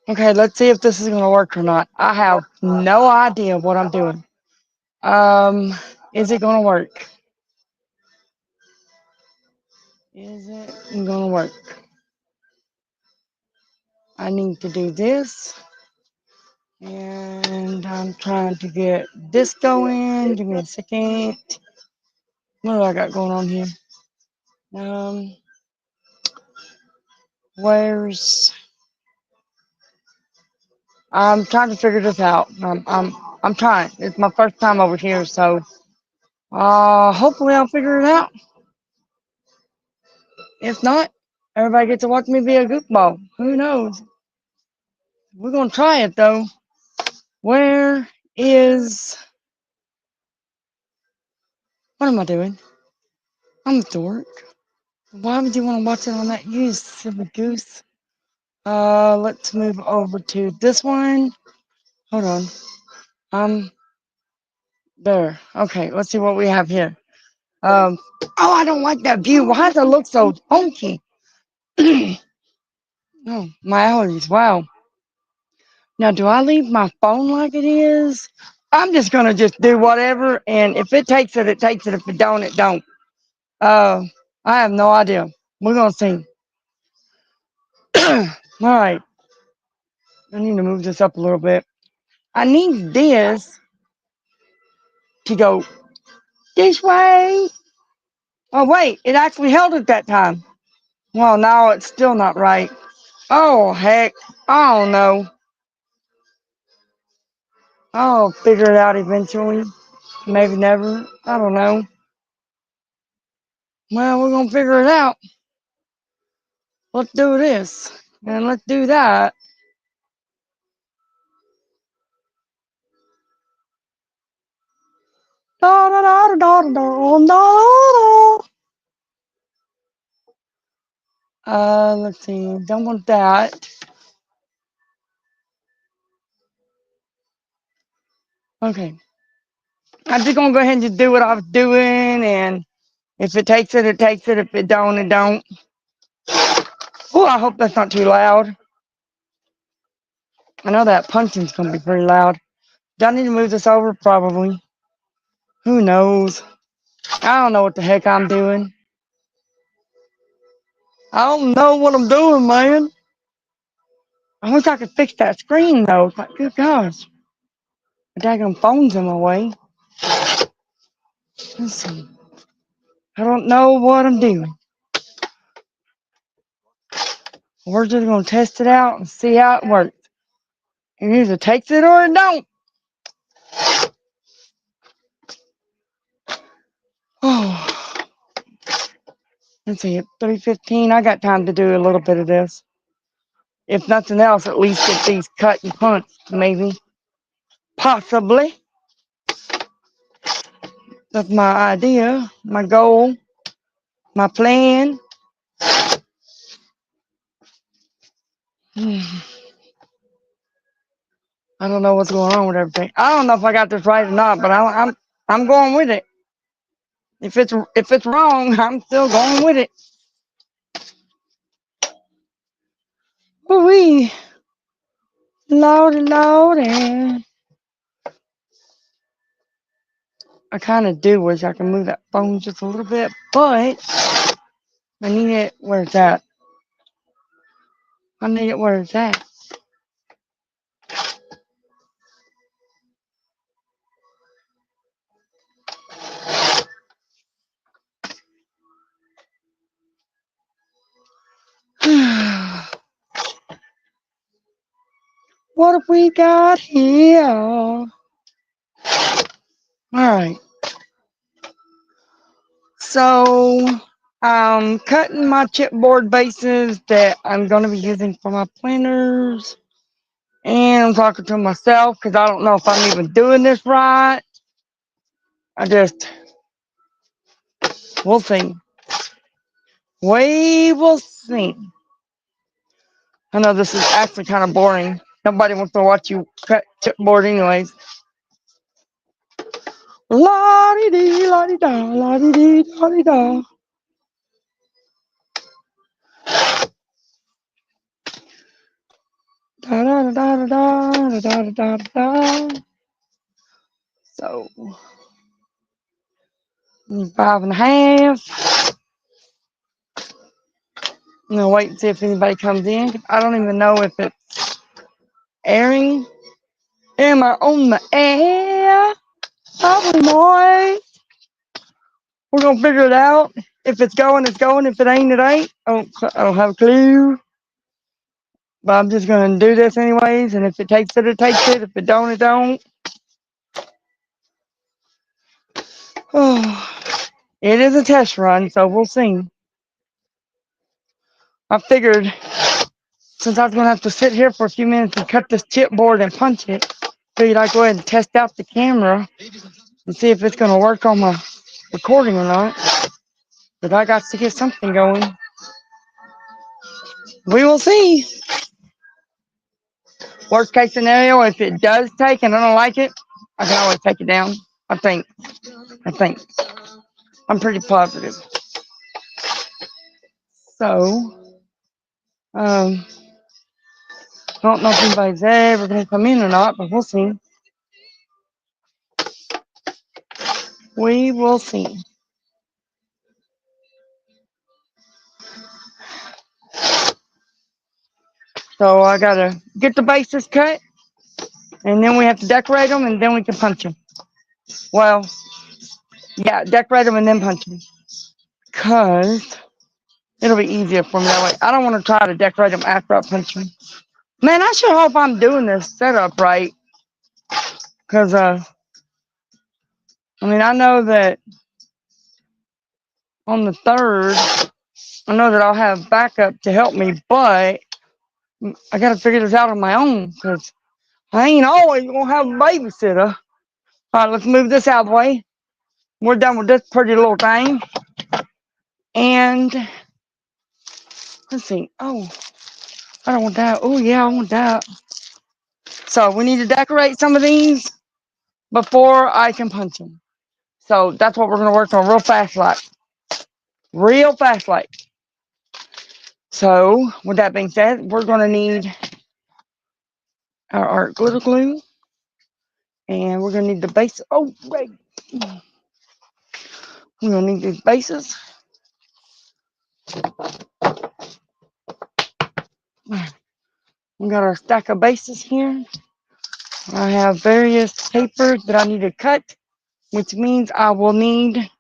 Okay, let's see if this is gonna work or not. I have no idea what I'm doing. Um, is it gonna work? Is it gonna work? I need to do this. And I'm trying to get this going. Give me a second. What do I got going on here? Um, where's? I'm trying to figure this out. I'm trying. It's my first time over here, so hopefully I'll figure it out. If not, everybody gets to watch me be a goofball. Who knows? We're gonna try it though. Where is? What am I doing? I'm a dork. Why would you want to watch it on that? You silly goose. Let's move over to this one. Hold on. There. Okay, let's see what we have here. Um, oh, I don't like that view. Why does it look so funky? Oh, my allergies. Wow. Now, do I leave my phone like it is? I'm just gonna just do whatever, and if it takes it, it takes it. If it don't, it don't. Uh, I have no idea. We're gonna see. All right. I need to move this up a little bit. I need this to go this way. Oh, wait, it actually held it that time. Well, now it's still not right. Oh, heck. I don't know. I'll figure it out eventually. Maybe never. I don't know. Well, we're going to figure it out. Let's do this. And let's do that. Da, da, da, da, da, da, da, da. Let's see. Don't want that. Okay. I'm just going to go ahead and just do what I was doing. And if it takes it, it takes it. If it don't, it don't. Oh, I hope that's not too loud. I know that punching's going to be pretty loud. Do I need to move this over? Probably. Who knows? I don't know what the heck I'm doing. I don't know what I'm doing, man. I wish I could fix that screen, though. It's like, good gosh. The daggone phone's in my way. Let's see. I don't know what I'm doing. We're just going to test it out and see how it works. It either takes it or it don't. Oh, let's see. At 3:15, I got time to do a little bit of this. If nothing else, at least get these cut and punched, maybe. Possibly. That's my idea, my goal, my plan. I don't know what's going on with everything. I don't know if I got this right or not, but I'm going with it. If it's wrong, I'm still going with it. Wee, lordy, lordy. I kind of do wish I could move that phone just a little bit, but I need it where it's at. I need it where it's at. What have we got here? All right. So I'm cutting my chipboard bases that I'm going to be using for my planners. And I'm talking to myself because I don't know if I'm even doing this right. We'll see. We will see. I know this is actually kind of boring. Nobody wants to watch you cut chipboard anyways. La-dee-dee, la-dee-da, la-dee-dee, la-dee-da. da da da da da da. So 5.5. I'm gonna wait and see if anybody comes in. I don't even know if it's airing. Am I on the air? Probably not. We're gonna figure it out. If it's going, it's going. If it ain't, it ain't. I don't have a clue. But I'm just gonna do this anyways. And if it takes it, it takes it. If it don't, it don't. Oh, it is a test run, so we'll see. I figured since I was gonna have to sit here for a few minutes and cut this chipboard and punch it, figured I'd go ahead and test out the camera and see if it's gonna work on my recording or not. But I got to get something going. We will see. Worst case scenario, if it does take and I don't like it, I can always take it down. I think. I'm pretty positive. So, I don't know if anybody's ever going to come in or not, but we'll see. We will see. So I got to get the bases cut, and then we have to decorate them, and then we can punch them. Well, yeah, decorate them and then punch them. Because it'll be easier for me that way. I don't want to try to decorate them after I punch them. Man, I sure hope I'm doing this setup right. Because, I know that on the 3rd, I know that I'll have backup to help me, but I got to figure this out on my own because I ain't always going to have a babysitter. All right, let's move this out of the way. We're done with this pretty little thing. And let's see. Oh, I don't want that. Oh, yeah, I want that. So we need to decorate some of these before I can punch them. So that's what we're going to work on real fast like. Real fast like. So with that being said, we're going to need our art glitter glue. And we're going to need the base. Oh, wait. We're going to need these bases. We got our stack of bases here. I have various papers that I need to cut, which means I will need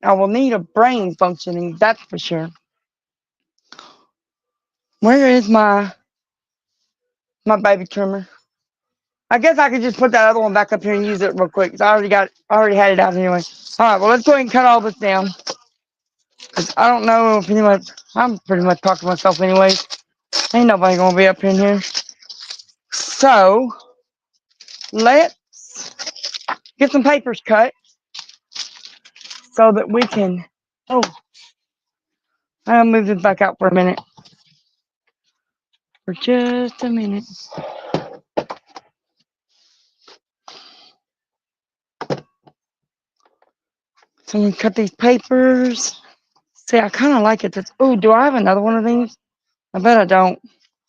a brain functioning, that's for sure. Where is my baby trimmer? I guess I could just put that other one back up here and use it real quick. 'Cause I already had it out anyway. All right, well, let's go ahead and cut all this down. 'Cause I don't know if I'm pretty much talking to myself anyways. Ain't nobody gonna be up in here. So let's get some papers cut so that we can. Oh, I'll move this back out for a minute. For just a minute. So I'm gonna cut these papers. See, I kind of like it. Oh, do I have another one of these? I bet I don't.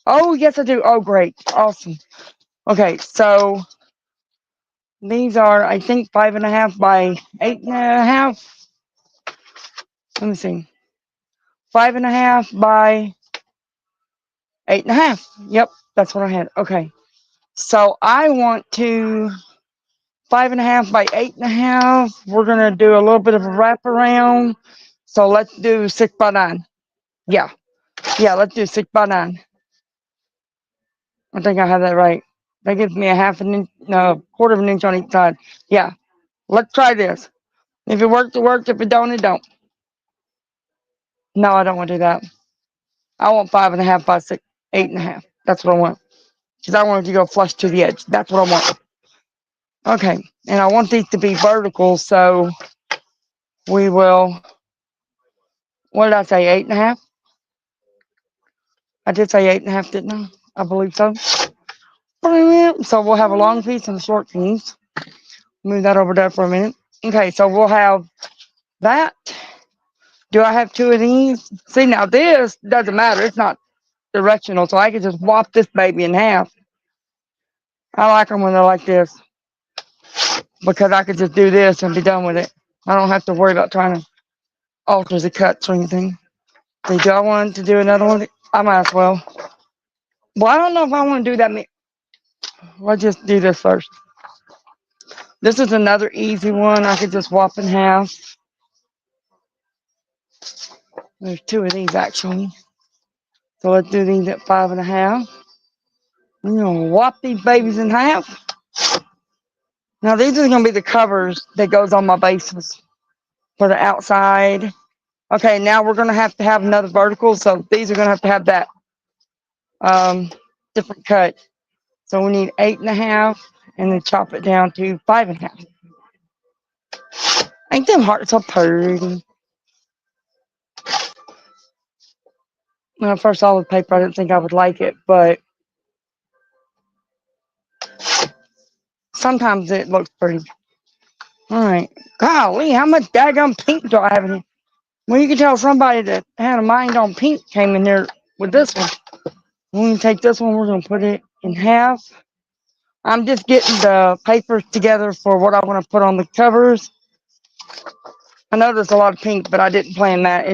Oh, yes, I do. Oh, great. Awesome. Okay, so these are, I think, 5.5 by 8.5. Let me see. 5.5 by 8.5. Yep, that's what I had. Okay. So I want to 5.5 by 8.5. We're gonna do a little bit of a wraparound. So let's do 6 by 9. Yeah. Yeah, let's do 6 by 9. I think I have that right. That gives me a half an inch, no, quarter of an inch on each side. Yeah. Let's try this. If it works, it works. If it don't, it don't. No, I don't want to do that. I want 5.5 by 6, 8.5. That's what I want. Because I want it to go flush to the edge. That's what I want. Okay. And I want these to be vertical, so we will, what did I say, 8.5? I did say 8.5, didn't I? I believe so. So we'll have a long piece and a short piece. Move that over there for a minute. Okay, so we'll have that. Do I have two of these? See, now this doesn't matter. It's not directional, so I can just whop this baby in half. I like them when they're like this because I could just do this and be done with it. I don't have to worry about trying to alter the cuts or anything. Did y'all want to do another one? I might as well. Well, I don't know if I want to do that. Let's just do this first. This is another easy one. I could just whop in half. There's two of these actually. So let's do these at 5.5. I'm gonna whop these babies in half. Now these are gonna be the covers that goes on my bases for the outside. Okay, now we're gonna have to have another vertical, so these are gonna have to have that different cut. So we need 8.5 and then chop it down to 5.5. Ain't them hearts so pretty? When I first saw the paper, I didn't think I would like it, but sometimes it looks pretty. All right. Golly, how much daggum pink do I have in here? Well, you can tell somebody that had a mind on pink came in there with this one. When we take this one, we're going to put it in half. I'm just getting the papers together for what I want to put on the covers. I know there's a lot of pink, but I didn't plan that.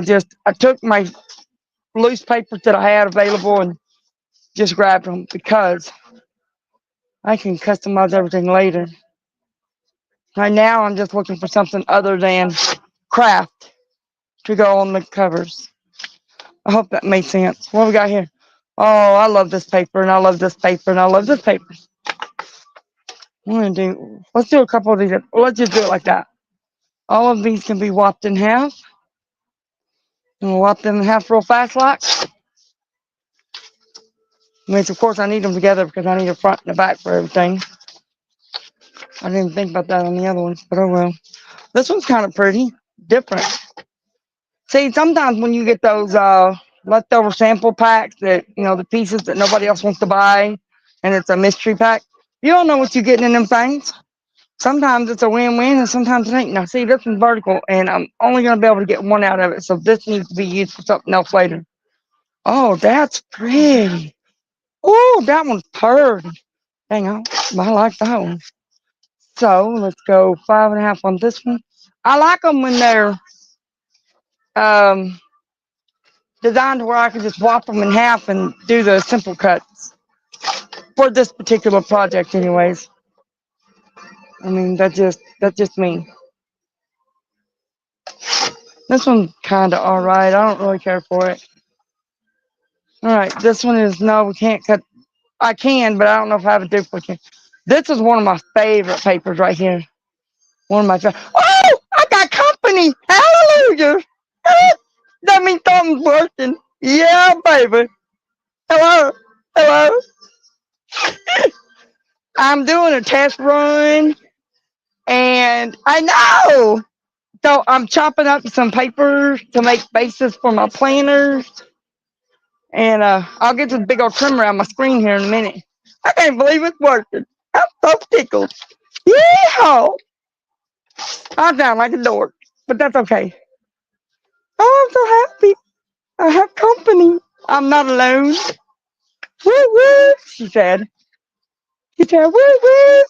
I took my loose papers that I had available and just grabbed them because I can customize everything later. Right now, I'm just looking for something other than craft to go on the covers. I hope that made sense. What we got here? Oh, I love this paper, and I love this paper, and I love this paper. Let's do a couple of these. Let's just do it like that. All of these can be whopped in half. And we'll whop them in half real fast like. Which, of course, I need them together because I need a front and a back for everything. I didn't even think about that on the other ones, but oh well. This one's kind of pretty. Different. See, sometimes when you get those leftover sample packs that, the pieces that nobody else wants to buy, and it's a mystery pack, you don't know what you're getting in them things. Sometimes it's a win-win, and sometimes it ain't. Now, see, this one's vertical, and I'm only going to be able to get one out of it, so this needs to be used for something else later. Oh, that's pretty. Oh, that one's pretty. Hang on, I like that one. So let's go 5.5 on this one. I like them when they're um, designed to where I can just whop them in half and do the simple cuts for this particular project, anyways. I mean, that's just me. This one's kind of all right. I don't really care for it. All right, this one is no, we can't cut. I can, but I don't know if I have a duplicate. This is one of my favorite papers right here. One of my favorite. Oh, I got company. Hallelujah. That means something's working. Yeah, baby. Hello. Hello. I'm doing a test run, and I know. So I'm chopping up some paper to make bases for my planners. And I'll get this big old trimmer on my screen here in a minute. I can't believe it's working. I'm so tickled. Yeah. I sound like a dork, but that's okay. Oh, I'm so happy. I have company. I'm not alone. Woo woo, she said. She said, woo woo.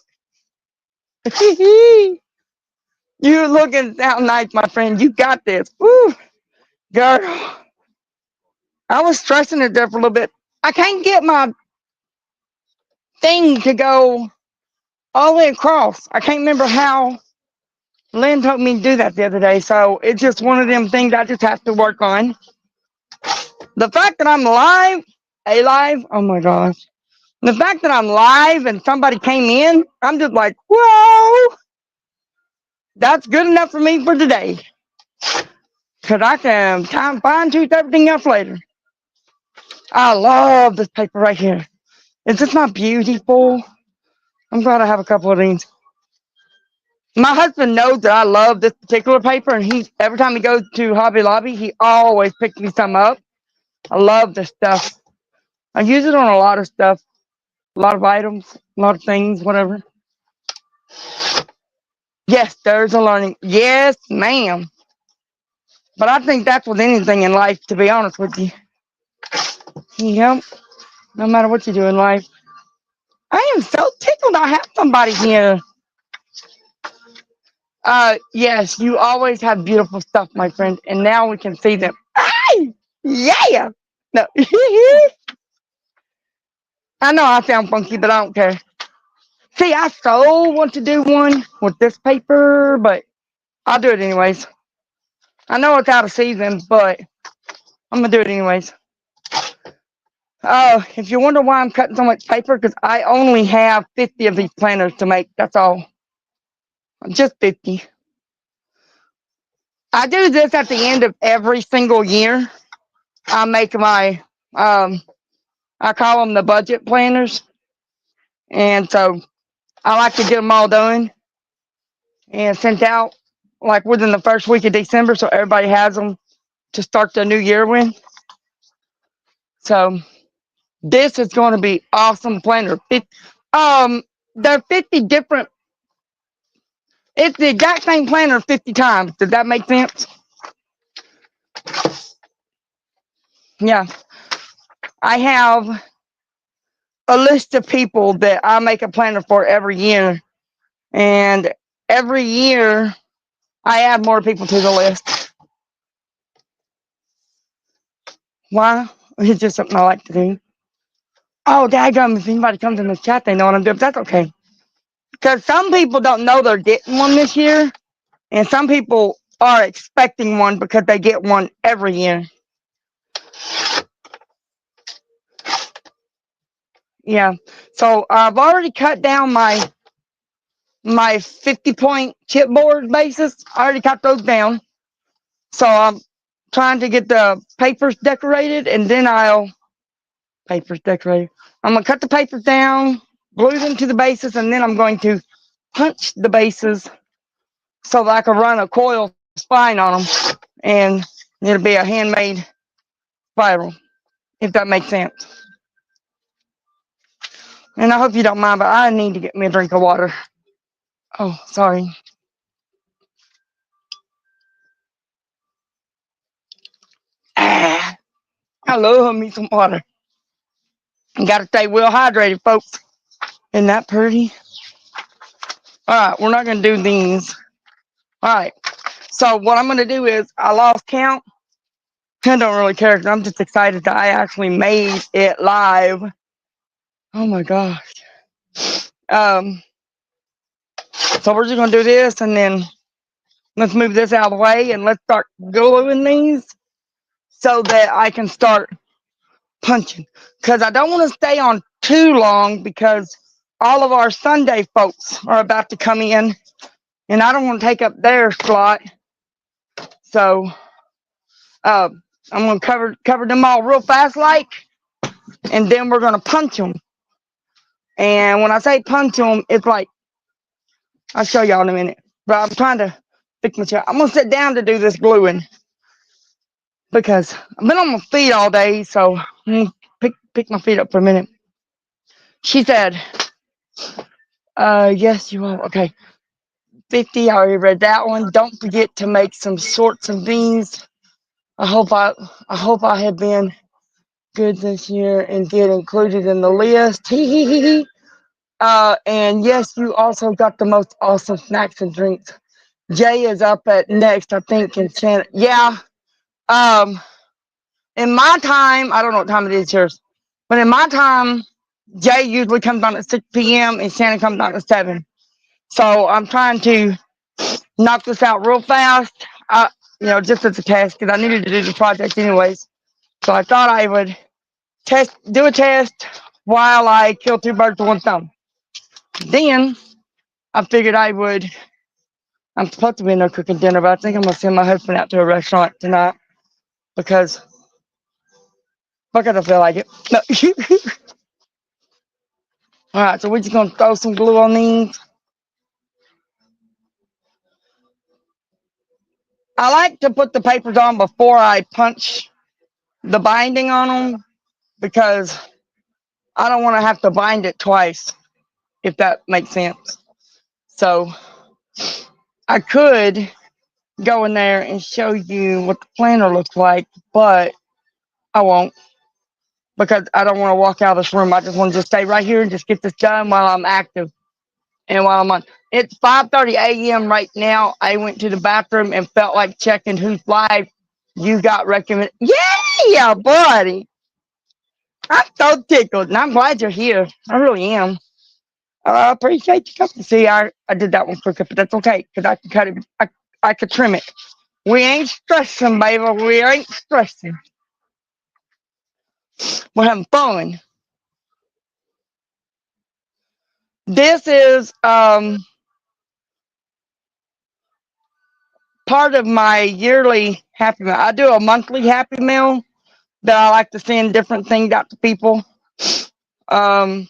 You looking sound nice, my friend. You got this. Woo, girl. I was stressing it there for a little bit. I can't get my thing to go all the way across. I can't remember how Lynn told me to do that the other day. So it's just one of them things I just have to work on. The fact that I'm alive, oh my gosh. The fact that I'm live and somebody came in, I'm just like, whoa, that's good enough for me for today. Because I can fine tune everything else later. I love this paper right here. Is this not beautiful? I'm glad I have a couple of these. My husband knows that I love this particular paper, and every time he goes to Hobby Lobby, he always picks me some up. I love this stuff. I use it on a lot of stuff, a lot of items, a lot of things, whatever. Yes, there's a learning. Yes, ma'am. But I think that's with anything in life, to be honest with you. Yep. No matter what you do in life. I am so tickled I have somebody here. Yes, you always have beautiful stuff, my friend, and now we can see them. Hey! Yeah! No. I know I sound funky, but I don't care. See, I so want to do one with this paper, but I'll do it anyways. I know it's out of season, but I'm gonna do it anyways. Oh, if you wonder why I'm cutting so much paper, because I only have 50 of these planners to make. That's all. Just 50. I do this at the end of every single year. I make my, I call them the budget planners. And so I like to get them all done and sent out like within the first week of December so everybody has them to start the new year with. So this is going to be awesome planner. There are 50 different, it's the exact same planner 50 times. Does that make sense? Yeah. I have a list of people that I make a planner for every year. And every year I add more people to the list. Why? It's just something I like to do. Oh, daggum, if anybody comes in the chat, they know what I'm doing. But that's okay. Because some people don't know they're getting one this year. And some people are expecting one because they get one every year. Yeah. So I've already cut down my 50-point chipboard bases. I already cut those down. So I'm trying to get the papers decorated, and then papers decorated. I'm going to cut the papers down, glue them to the bases, and then I'm going to punch the bases so that I can run a coil spine on them, and it'll be a handmade spiral, if that makes sense. And I hope you don't mind, but I need to get me a drink of water. Oh, sorry. I love me some water. You got to stay well hydrated, folks. Isn't that pretty? All right, we're not going to do these. All right, so what I'm going to do is I lost count. I don't really care because I'm just excited that I actually made it live. Oh my gosh. So we're just going to do this, and then let's move this out of the way, and let's start gluing these so that I can start punching. Because I don't want to stay on too long because all of our Sunday folks are about to come in, and I don't want to take up their slot. So I'm going to cover them all real fast like, and then we're going to punch them. And when I say punch them, it's like, I'll show y'all in a minute. But I'm trying to fix my chair. I'm going to sit down to do this gluing because I've been on my feet all day. So I'm going to pick my feet up for a minute. She said, yes, you are. Okay. 50, I already read that one. Don't forget to make some sorts of these. I hope I have been good this year and get included in the list. And yes, you also got the most awesome snacks and drinks. Jay is up at next, I think, in Shannon. Yeah. In my time, I don't know what time it is yours, but in my time, Jay usually comes on at 6 p.m. and Shannon comes on at 7. So I'm trying to knock this out real fast. Just as a test, because I needed to do the project anyways. So I thought I would do a test while I kill two birds with one stone. Then I figured I'm supposed to be in there cooking dinner, but I think I'm going to send my husband out to a restaurant tonight because I feel like it. No. All right, so we're just going to throw some glue on these. I like to put the papers on before I punch the binding on them because I don't want to have to bind it twice, if that makes sense. So I could go in there and show you what the planner looks like, but I won't because I don't want to walk out of this room. I just want to just stay right here and just get this done while I'm active and while I'm on. It's 5:30 a.m. right now. I went to the bathroom and felt like checking who's live. You got recommended. Yeah, buddy. I'm so tickled, and I'm glad you're here. I really am. I appreciate you coming. See, I did that one quicker, but that's okay because I can cut it. I could trim it. We ain't stressing, baby. We ain't stressing. We're having fun. This is part of my yearly happy mail. I do a monthly happy mail that I like to send different things out to people. Um,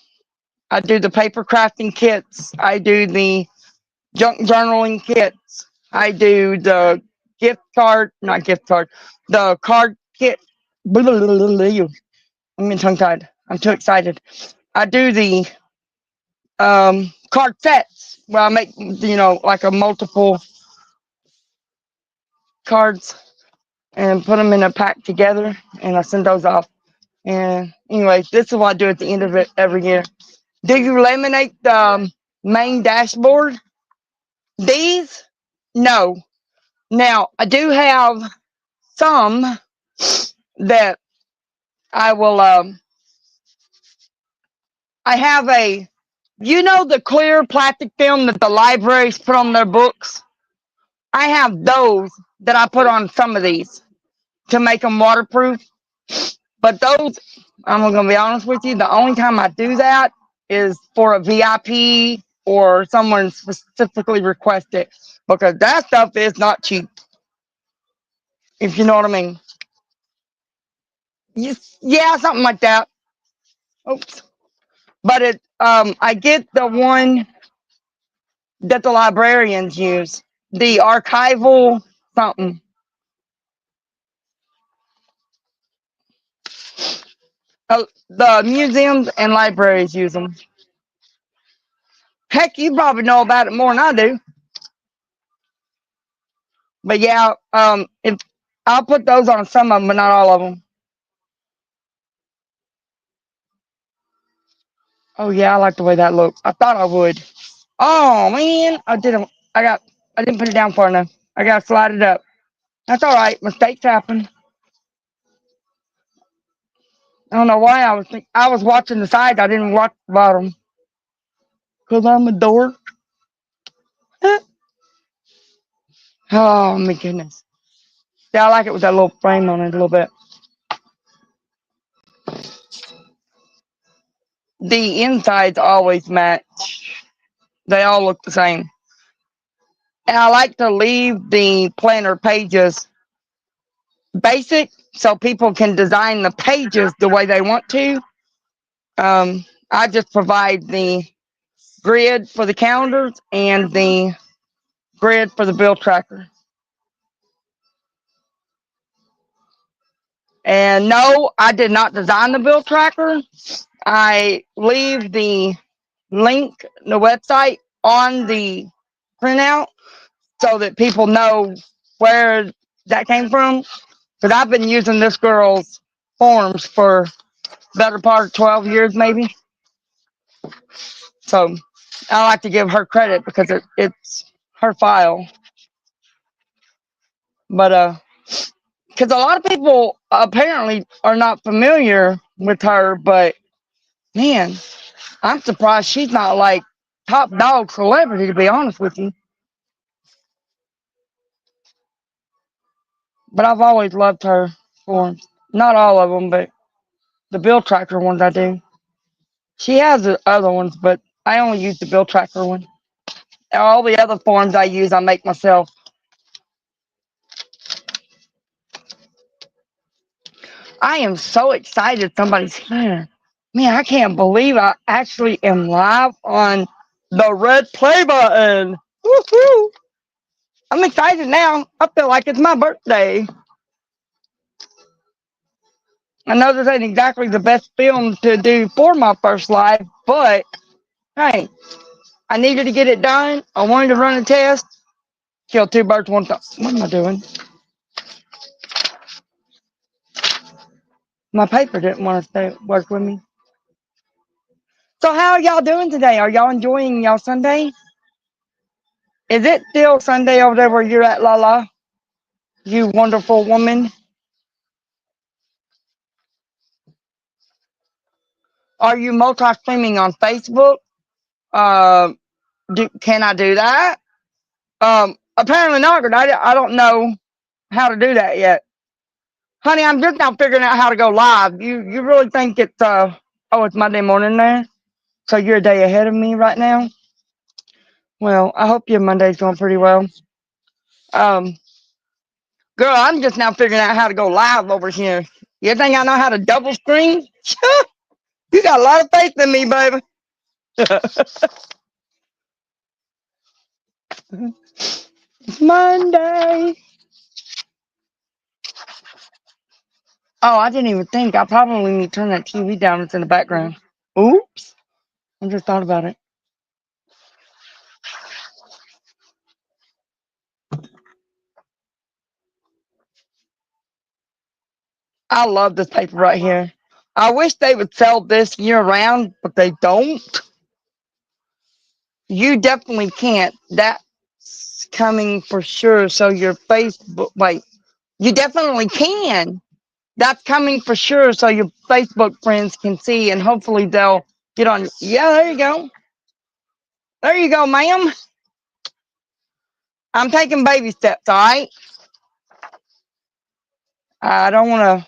I do the paper crafting kits. I do the junk journaling kits. I do the gift card, not gift card, the card kit. I'm tongue tied. I'm too excited. I do the card sets where I make, like a multiple cards and put them in a pack together, and I send those off. And anyway, this is what I do at the end of it every year. Do you laminate the main dashboard? These? No. Now, I do have some that I will, I have the clear plastic film that the libraries put on their books? I have those that I put on some of these to make them waterproof. But those, I'm going to be honest with you, the only time I do that is for a VIP or someone specifically requested because that stuff is not cheap, if you know what I mean. Yeah, something like that. Oops. But I get the one that the librarians use, the archival something. The museums and libraries use them. Heck, you probably know about it more than I do. But yeah, if I'll put those on some of them, but not all of them. Oh yeah, I like the way that looks. I thought I would. Oh man, I didn't. I didn't put it down far enough. I gotta slide it up. That's all right. Mistakes happen. I don't know why I was watching the sides. I didn't watch the bottom. Cause I'm a dork. Oh my goodness. Yeah, I like it with that little frame on it a little bit. The insides always match. They all look the same. And I like to leave the planner pages basic so people can design the pages the way they want to. I just provide the grid for the calendars and the grid for the bill tracker. And no, I did not design the bill tracker. I leave the link, the website on the printout so that people know where that came from. Because I've been using this girl's forms for better part of 12 years, maybe. So I like to give her credit because it's her file. But because a lot of people apparently are not familiar with her, but man, I'm surprised she's not like top dog celebrity, to be honest with you. But I've always loved her forms. Not all of them, but the bill tracker ones I do. She has the other ones, but I only use the bill tracker one. All the other forms I use, I make myself. I am so excited somebody's here. Man, I can't believe I actually am live on the red play button. Woohoo! I'm excited now. I feel like it's my birthday. I know this ain't exactly the best film to do for my first live, but hey, I needed to get it done. I wanted to run a test. Kill two birds, one stone. What am I doing? My paper didn't want to stay work with me. So how are y'all doing today? Are y'all enjoying y'all Sunday? Is it still Sunday over there where you're at, Lala? You wonderful woman. Are you multi-streaming on Facebook? Uh, can I do that? Apparently not, but I don't know how to do that yet. Honey, I'm just now figuring out how to go live. You really think it's oh, it's Monday morning there? So you're a day ahead of me right now? Well, I hope your Monday's going pretty well. Um, Girl, I'm just now figuring out how to go live over here. You think I know how to double screen? You got a lot of faith in me, baby. It's Monday. Oh, I didn't even think. I probably need to turn that TV down. It's in the background. Oops. I just thought about it. I love this paper right here. I wish they would sell this year round, but they don't. You definitely can't. That's coming for sure. So your Facebook, wait, you definitely can. That's coming for sure. So your Facebook friends can see and hopefully they'll get on. Yeah, there you go. There you go, ma'am. I'm taking baby steps, all right? I don't want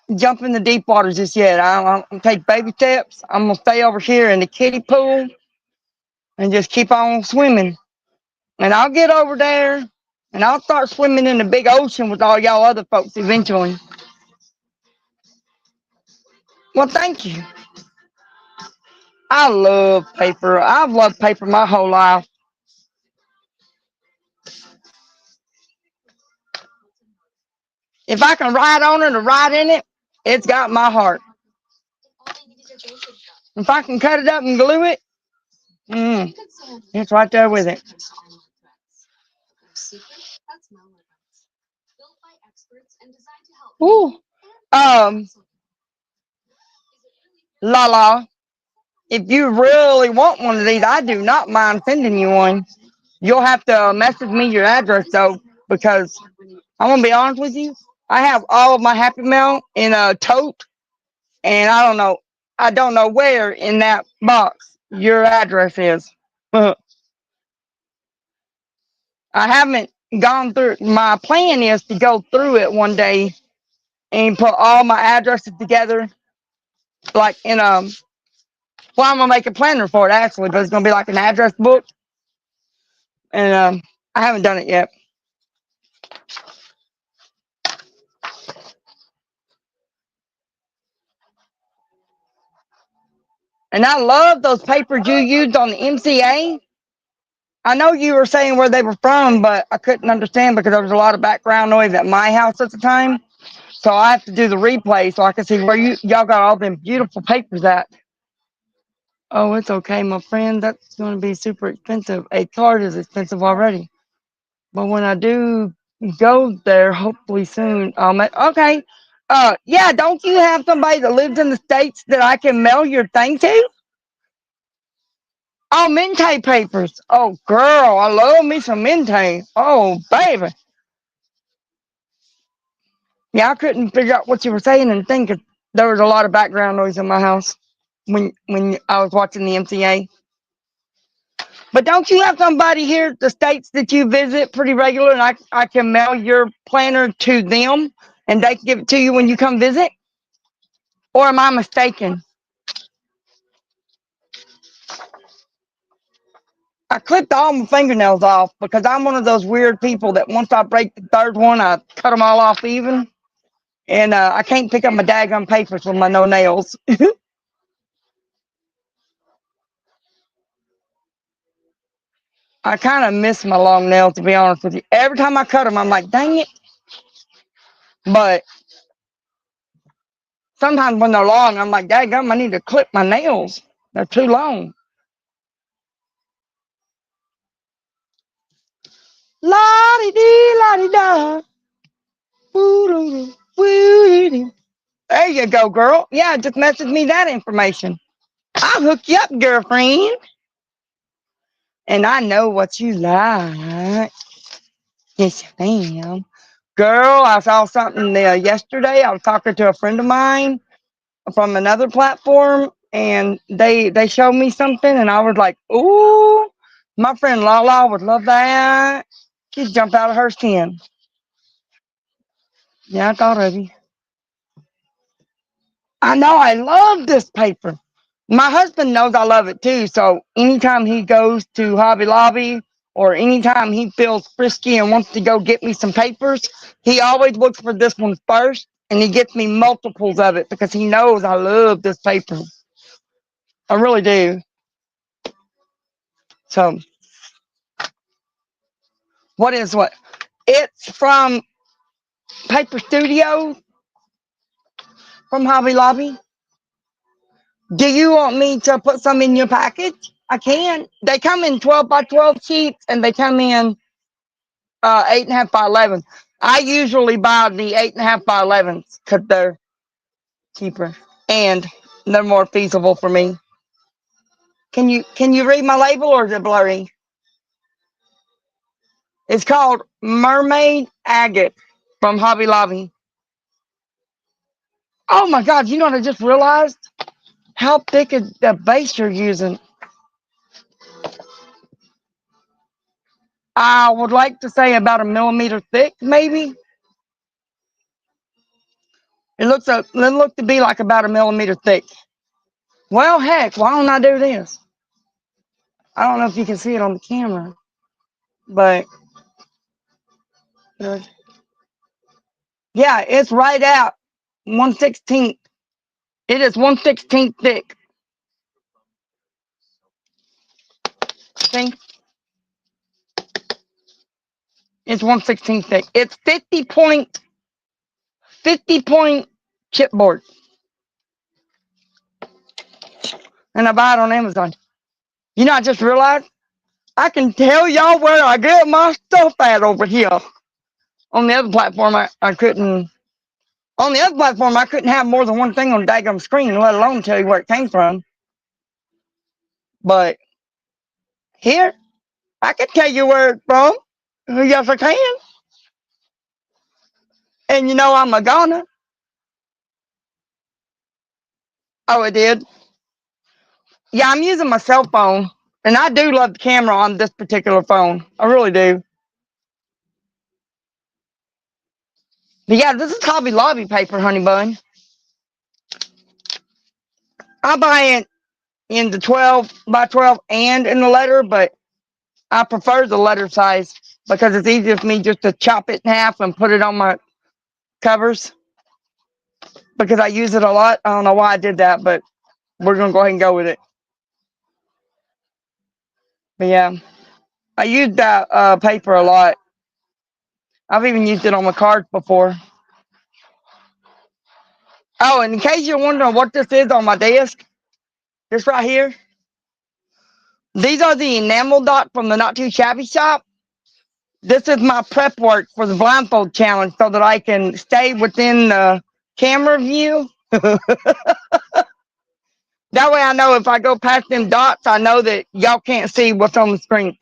to jump in the deep waters just yet. I'm going to take baby steps. I'm going to stay over here in the kiddie pool and just keep on swimming. And I'll get over there and I'll start swimming in the big ocean with all y'all other folks eventually. Well, thank you. I love paper. I've loved paper my whole life. If I can write on it or write in it, it's got my heart. If I can cut it up and glue it, it's right there with it. Ooh. Um, Lala, if you really want one of these, I do not mind sending you one. You'll have to message me your address though, because I'm gonna be honest with you. I have all of my Happy Mail in a tote, and I don't know where in that box your address is. I haven't gone through. My plan is to go through it one day and put all my addresses together, like in a. Well, I'm gonna make a planner for it actually, but it's gonna be like an address book, and I haven't done it yet. And I love those papers you used on the MCA. I know you were saying where they were from, but I couldn't understand because there was a lot of background noise at my house at the time. So I have to do the replay so I can see where y'all got all them beautiful papers at. Oh, it's okay, my friend. That's going to be super expensive. A card is expensive already. But when I do go there, hopefully soon, I'll make. Okay. Yeah. Don't you have somebody that lives in the States that I can mail your thing to? Oh, Mente papers. Oh, girl, I love me some Mente. Oh, baby. Yeah, I couldn't figure out what you were saying and think there was a lot of background noise in my house when I was watching the MCA. But don't you have somebody here at the States that you visit pretty regular and I can mail your planner to them and they can give it to you when you come visit? Or am I mistaken? I clipped all my fingernails off because I'm one of those weird people that once I break the third one, I cut them all off even. And I can't pick up my daggone papers with my no nails. I kind of miss my long nails, to be honest with you. Every time I cut them, I'm like, dang it. But sometimes when they're long, I'm like, daggum, I need to clip my nails. They're too long. La di dee, la di da. Woo doo woo doo. There you go, girl. Yeah, just message me that information. I'll hook you up, girlfriend. And I know what you like. Yes, ma'am. Girl, I saw something yesterday. I was talking to a friend of mine from another platform, and they showed me something, and I was like, "Ooh, my friend Lala would love that." She'd jump out of her skin. Yeah, I thought of you. I know. I love this paper. My husband knows I love it too. So anytime he goes to Hobby Lobby or anytime he feels frisky and wants to go get me some papers, he always looks for this one first, and he gets me multiples of it because he knows I love this paper. I really do. So what is what? It's from Paper Studio from Hobby Lobby. Do you want me to put some in your package? I can. They come in 12 by 12 sheets, and they come in 8.5 by 11. I usually buy the 8.5 by 11s because they're cheaper and they're more feasible for me. Can you read my label, or is it blurry? It's called Mermaid Agate from Hobby Lobby. Oh my God! You know what I just realized? How thick is the base you're using? I would like to say about a millimeter thick, maybe. It looked to be like about a millimeter thick. Well, heck, why don't I do this? I don't know if you can see it on the camera, but yeah, it's right out 1/16. It is 1/16 thick. See, it's 1/16 thick. It's 50 point chipboard, and I buy it on Amazon. You know, I just realized I can tell y'all where I get my stuff at over here. On the other platform, I couldn't. On the other platform, I couldn't have more than one thing on the daggum screen, let alone tell you where it came from. But here, I can tell you where it's from. Yes, I can. And you know I'm a goner. Oh, it did. Yeah, I'm using my cell phone, and I do love the camera on this particular phone. I really do. But yeah, this is Hobby Lobby paper, honey bun. I buy it in the 12 by 12 and in the letter, but I prefer the letter size because it's easier for me just to chop it in half and put it on my covers because I use it a lot. I don't know why I did that, but we're going to go ahead and go with it. But yeah, I use that paper a lot. I've even used it on my cards before. Oh, and in case you're wondering what this is on my desk, this right here, these are the enamel dots from the Not Too Shabby shop. This is my prep work for the blindfold challenge so that I can stay within the camera view. That way I know if I go past them dots, I know that y'all can't see what's on the screen.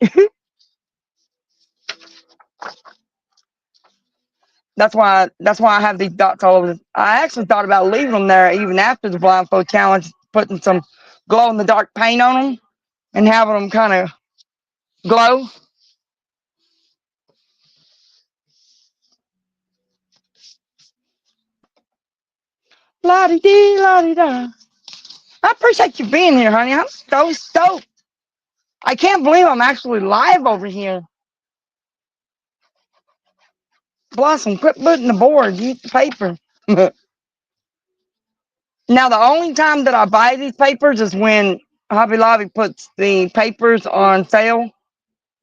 That's why I have these dots all over. I actually thought about leaving them there even after the blindfold challenge, putting some glow in the dark paint on them and having them kind of glow. La di dee, la di da. I appreciate you being here, honey. I'm so stoked. I can't believe I'm actually live over here. Blossom, quit putting the board. Use the paper. Now, the only time that I buy these papers is when Hobby Lobby puts the papers on sale.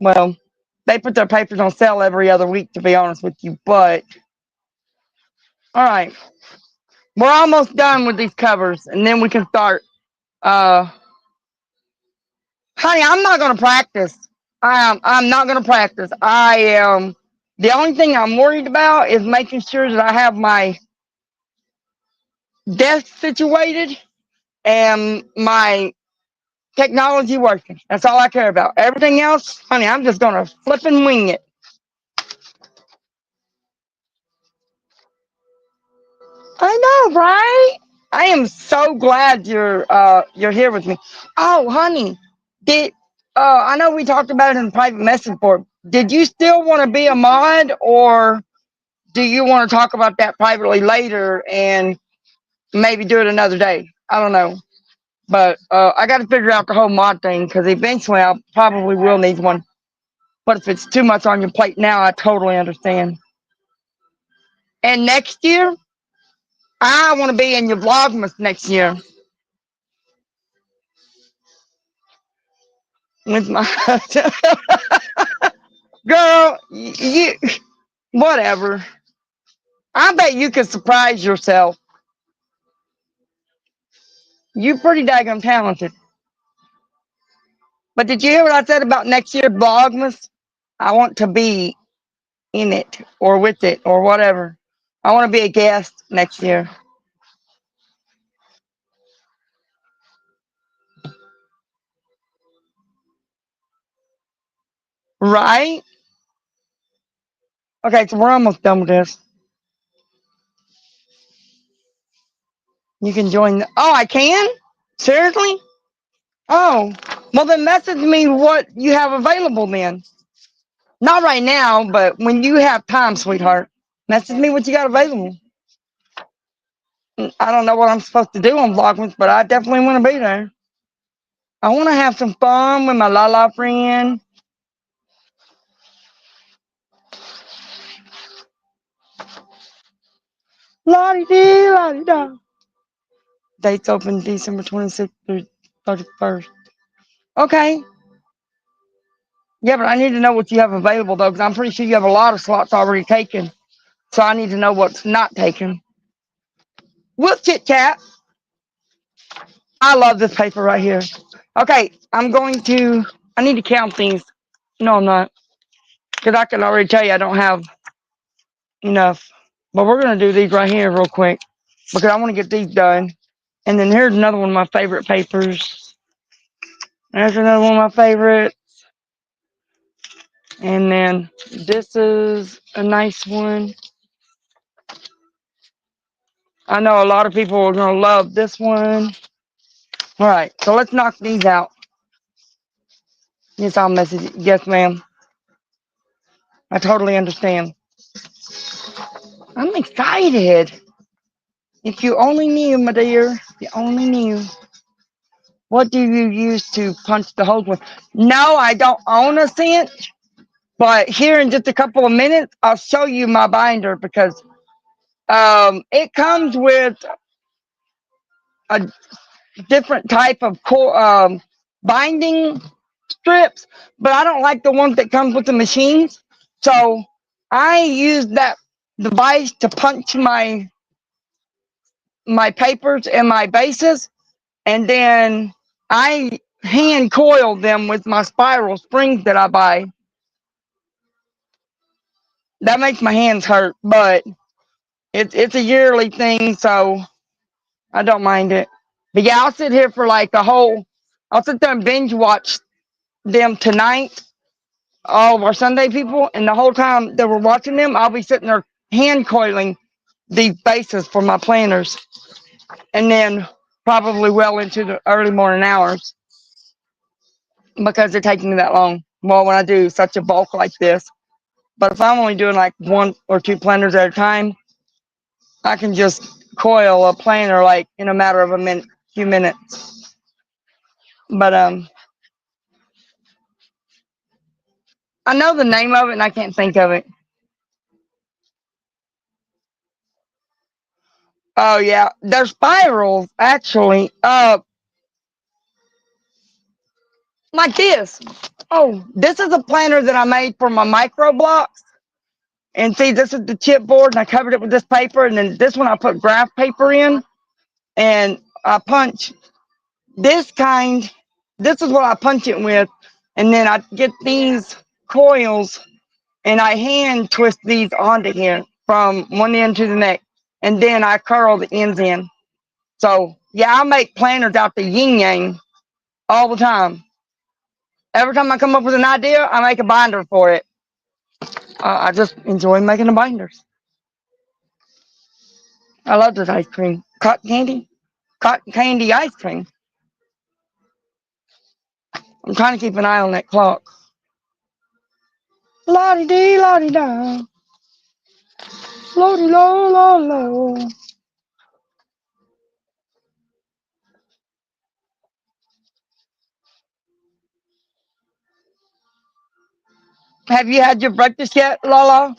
Well, they put their papers on sale every other week, to be honest with you. But, all right. We're almost done with these covers, and then we can start. Honey, I'm not going to practice. I'm not gonna practice. I am. The only thing I'm worried about is making sure that I have my desk situated and my technology working. That's all I care about. Everything else, honey, I'm just gonna flip and wing it. I know, right? I am so glad you're here with me. Oh, honey, did I know we talked about it in the private message board. Did you still want to be a mod, or do you want to talk about that privately later and maybe do it another day? I don't know, but I got to figure out the whole mod thing because eventually I probably will need one. But if it's too much on your plate now, I totally understand. And next year, I want to be in your vlogmas next year with my girl. You whatever. I bet you could surprise yourself. You're pretty daggone talented. But did you hear what I said about next year vlogmas? I want to be in it or with it or whatever. I want to be a guest next year. Right? Okay, so we're almost done with this. You can join. Oh, I can? Seriously? Oh, well, then message me what you have available then. Not right now, but when you have time, sweetheart, message me what you got available. I don't know what I'm supposed to do on Vlogmas, but I definitely want to be there. I want to have some fun with my La La friend. La di dee, la di da. Dates open December 26th through 31st. Okay. Yeah, but I need to know what you have available, though, because I'm pretty sure you have a lot of slots already taken. So I need to know what's not taken. We'll chit chat. I love this paper right here. Okay, I need to count these. No, I'm not. Because I can already tell you I don't have enough. But we're going to do these right here real quick because I want to get these done. And then here's another one of my favorite papers. There's another one of my favorites. And then this is a nice one. I know a lot of people are going to love this one. All right, so let's knock these out. Yes, I'll message you. Yes, ma'am. I totally understand. I'm excited. If you only knew, my dear, if you only knew. What do you use to punch the holes with? No, I don't own a cinch, but here in just a couple of minutes, I'll show you my binder because it comes with a different type of binding strips, but I don't like the ones that comes with the machines. So I use that device to punch my papers and my bases, and then I hand coil them with my spiral springs that I buy. That makes my hands hurt, but it's a yearly thing, so I don't mind it. But yeah, I'll sit here for like a whole. I'll sit there and binge watch them tonight, all of our Sunday people, and the whole time that we're watching them, I'll be sitting there hand coiling these bases for my planners, and then probably well into the early morning hours because they're taking me that long. Well, when I do such a bulk like this, but if I'm only doing like one or two planners at a time, I can just coil a planner like in a matter of few minutes. But I know the name of it and I can't think of it. Oh yeah, they're spirals actually. Like this. Oh, this is a planner that I made for my micro blocks. And see, this is the chipboard, and I covered it with this paper, and then this one I put graph paper in, and I punch this kind. This is what I punch it with, And then I get these coils and I hand twist these onto here from one end to the next. And then I curl the ends in. So yeah, I make planners out the yin yang all the time. Every time I come up with an idea, I make a binder for it. I just enjoy making the binders. I love this ice cream. Cotton candy ice cream. I'm trying to keep an eye on that clock. La di dee, la di da. Lo di lo, lo lo. Have you had your breakfast yet, Lala?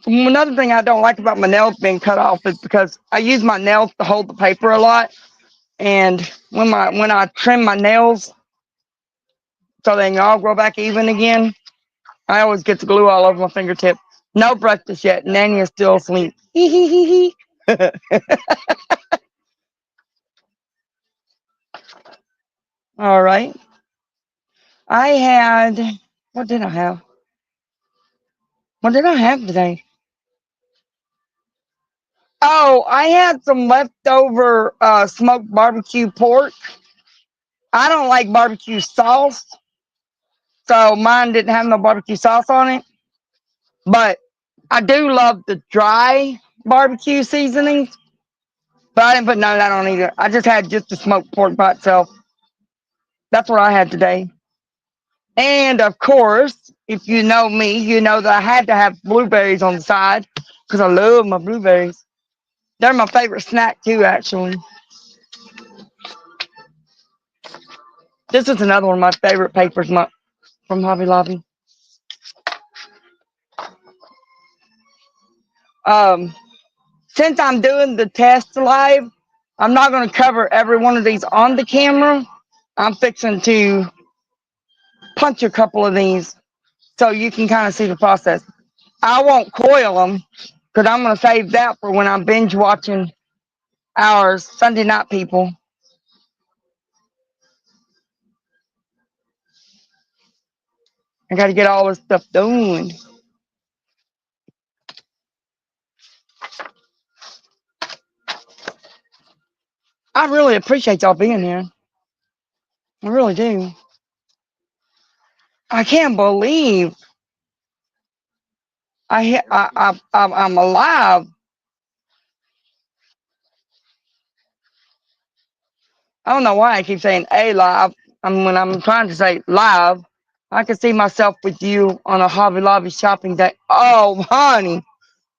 Another thing I don't like about my nails being cut off is because I use my nails to hold the paper a lot. And when I trim my nails so they can all grow back even again, I always get the glue all over my fingertip. No breakfast yet. Nanny is still asleep. Hee hee hee hee. All right. I had, what did I have? What did I have today? Oh, I had some leftover smoked barbecue pork. I don't like barbecue sauce, so mine didn't have no barbecue sauce on it. But I do love the dry barbecue seasonings, but I didn't put none of that on either. I just had just the smoked pork by itself. That's what I had today. And of course, if you know me, you know that I had to have blueberries on the side because I love my blueberries. They're my favorite snack too, actually. This is another one of my favorite papers from Hobby Lobby. Um, since I'm doing the test live, I'm not going to cover every one of these on the camera. I'm fixing to punch a couple of these so you can kind of see the process. I won't coil them because I'm going to save that for when I'm binge watching our Sunday night people. I got to get all this stuff done. I really appreciate y'all being here. I really do. I can't believe I'm alive. I don't know why I keep saying a live. When I'm trying to say live, I can see myself with you on a Hobby Lobby shopping day. Oh,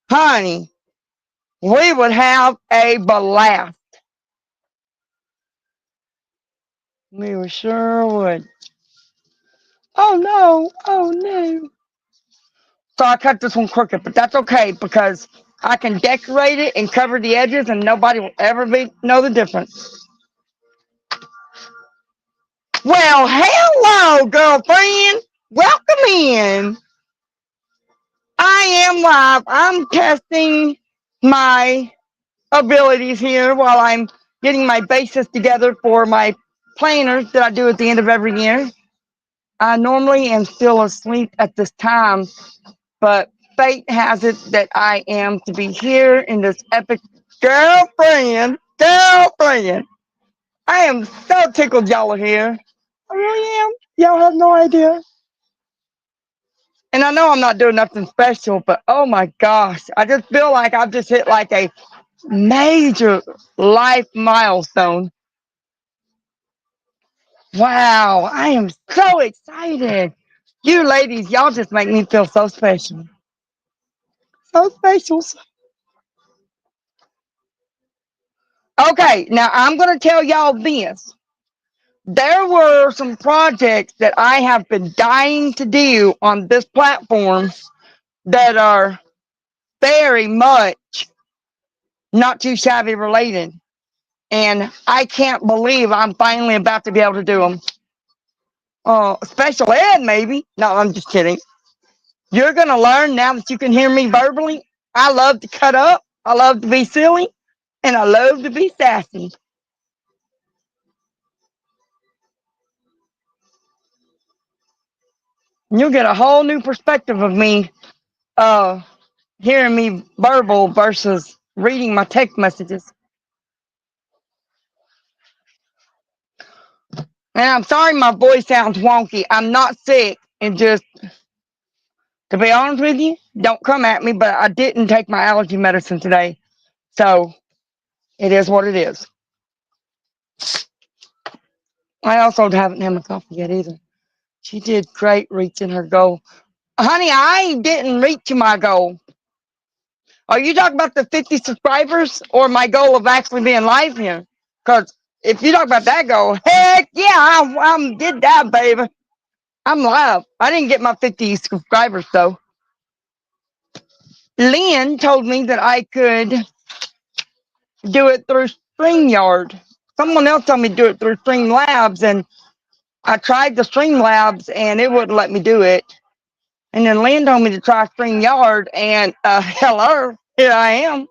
honey, we would have a blast. We sure would. Oh no. So I cut this one crooked, but that's okay because I can decorate it and cover the edges and nobody will ever know the difference. Well, hello, girlfriend. Welcome in. I am live. I'm testing my abilities here while I'm getting my bases together for my planners that I do at the end of every year. I normally am still asleep at this time, but fate has it that I am to be here in this epic girlfriend. I am so tickled y'all are here. I really am. Y'all have no idea. And I know I'm not doing nothing special, but oh my gosh, I just feel like I've just hit like a major life milestone. Wow, I am so excited. You ladies, y'all just make me feel so special. So special. Okay, now I'm going to tell y'all this. There were some projects that I have been dying to do on this platform that are very much not too shabby related. And I can't believe I'm finally about to be able to do them. Special ed, maybe. No, I'm just kidding. You're going to learn now that you can hear me verbally. I love to cut up. I love to be silly. And I love to be sassy. You'll get a whole new perspective of me uh, hearing me verbal versus reading my text messages. And I'm sorry my voice sounds wonky. I'm not sick. And just, to be honest with you, don't come at me, but I didn't take my allergy medicine today. So it is what it is. I also haven't had my coffee yet either. She did great reaching her goal. Honey, I didn't reach my goal. Are you talking about the 50 subscribers or my goal of actually being live here? Because if you talk about that goal, heck yeah, I did that, baby. I'm live. I didn't get my 50 subscribers though. Lynn told me that I could do it through StreamYard. Someone else told me to do it through Streamlabs, and I tried the Streamlabs and it wouldn't let me do it. And then Lynn told me to try StreamYard, and hello, here I am.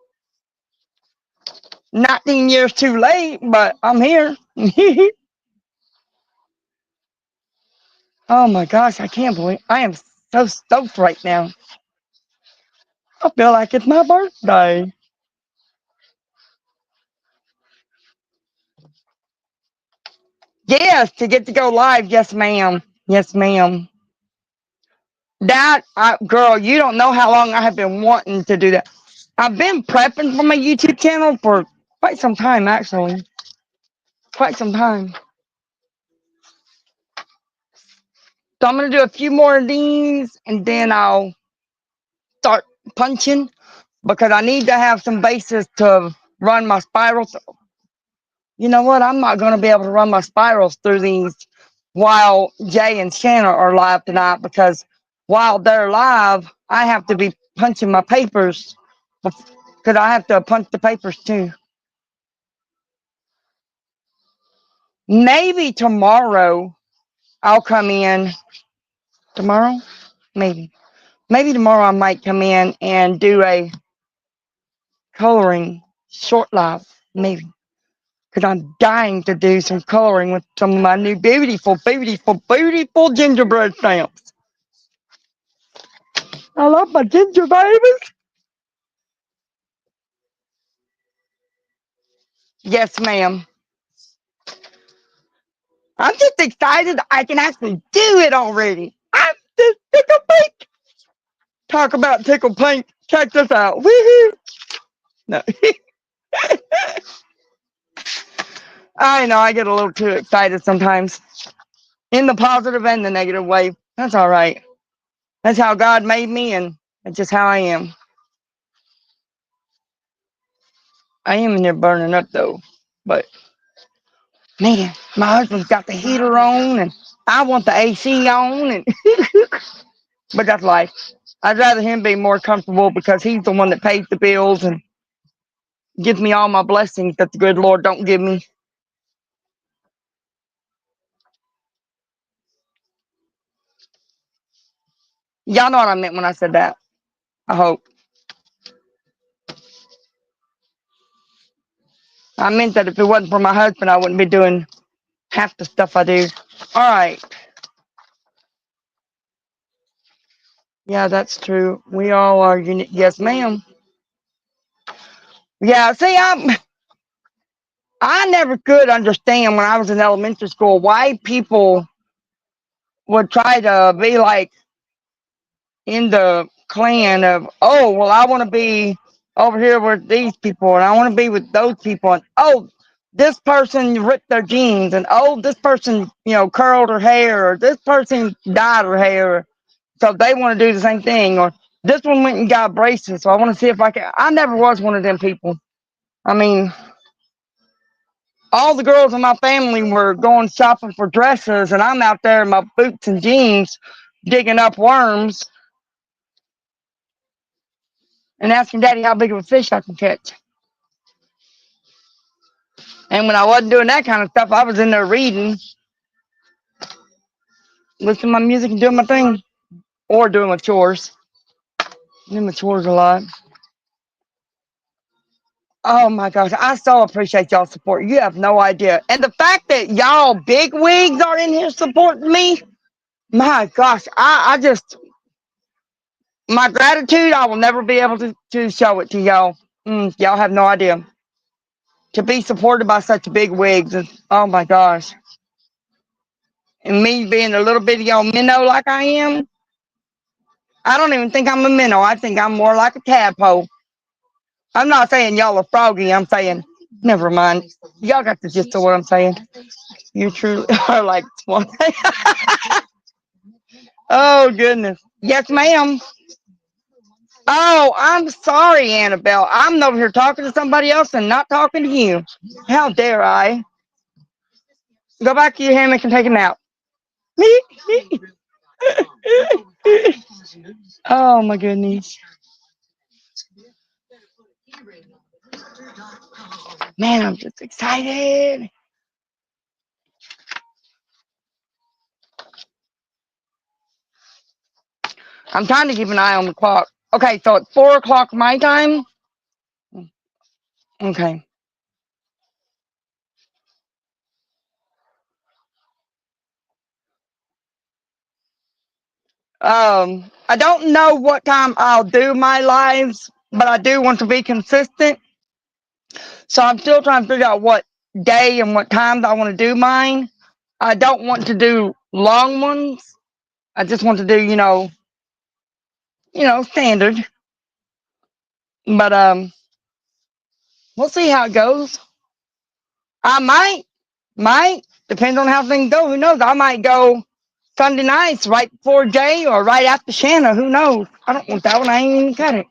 19 years too late, but I'm here. Oh my gosh, I can't believe I am so stoked right now. I feel like it's my birthday. Yes, to get to go live. Yes, ma'am. Yes, ma'am. Girl, you don't know how long I have been wanting to do that. I've been prepping for my YouTube channel for quite some time, actually. Quite some time. So I'm going to do a few more of these, and then I'll start punching because I need to have some bases to run my spirals. You know what? I'm not going to be able to run my spirals through these while Jay and Shanna are live tonight, because while they're live, I have to be punching my papers because I have to punch the papers too. Maybe tomorrow I'll come in. Tomorrow? Maybe. Maybe tomorrow I might come in and do a coloring short live. Maybe. Because I'm dying to do some coloring with some of my new beautiful, beautiful, beautiful gingerbread stamps. I love my ginger babies. Yes, ma'am. I'm just excited I can actually do it already. I'm just tickle pink. Talk about tickle pink. Check this out. Woohoo. No. I know I get a little too excited sometimes. In the positive and the negative way. That's all right. That's how God made me, and that's just how I am. I am in there burning up though. But man, my husband's got the heater on and I want the AC on, and but that's life. I'd rather him be more comfortable because he's the one that pays the bills and gives me all my blessings that the good Lord don't give me. Y'all know what I meant when I said that. I hope. I meant that if it wasn't for my husband, I wouldn't be doing half the stuff I do. All right. Yeah, that's true. We all are unique. Yes, ma'am. Yeah, see, I never could understand when I was in elementary school why people would try to be like in the clan of, oh, well, I want to be over here with these people, and I want to be with those people, and oh, this person ripped their jeans, and oh, this person, curled her hair, or this person dyed her hair, so they want to do the same thing, or this one went and got braces, so I want to see if I can. I never was one of them people. I mean, all the girls in my family were going shopping for dresses, and I'm out there in my boots and jeans digging up worms and asking Daddy how big of a fish I can catch. And when I wasn't doing that kind of stuff, I was in there reading. listening to my music and doing my thing, or doing my chores. Doing my chores a lot. Oh my gosh, I so appreciate y'all support. You have no idea. And the fact that y'all big wigs are in here supporting me, my gosh, I just, my gratitude, I will never be able to show it to y'all. Y'all have no idea. To be supported by such big wigs, oh my gosh. And me being a little bitty old minnow like I am, I don't even think I'm a minnow. I think I'm more like a tadpole. I'm not saying y'all are froggy. I'm saying, never mind. Y'all got the gist of what I'm saying. You truly are like one. Oh, goodness. Yes, ma'am. Oh, I'm sorry, Annabelle. I'm over here talking to somebody else and not talking to you. How dare I? Go back to your hammock and take a nap. Oh, my goodness. Man, I'm just excited. I'm trying to keep an eye on the clock. Okay, so it's 4 o'clock my time. Okay. I don't know what time I'll do my lives, but I do want to be consistent. So I'm still trying to figure out what day and what times I want to do mine. I don't want to do long ones. I just want to do, standard. But we'll see how it goes. I might depends on how things go. Who knows? I might go Sunday nights right before Jay or right after Shanna. Who knows? I don't want that one. I ain't even got it.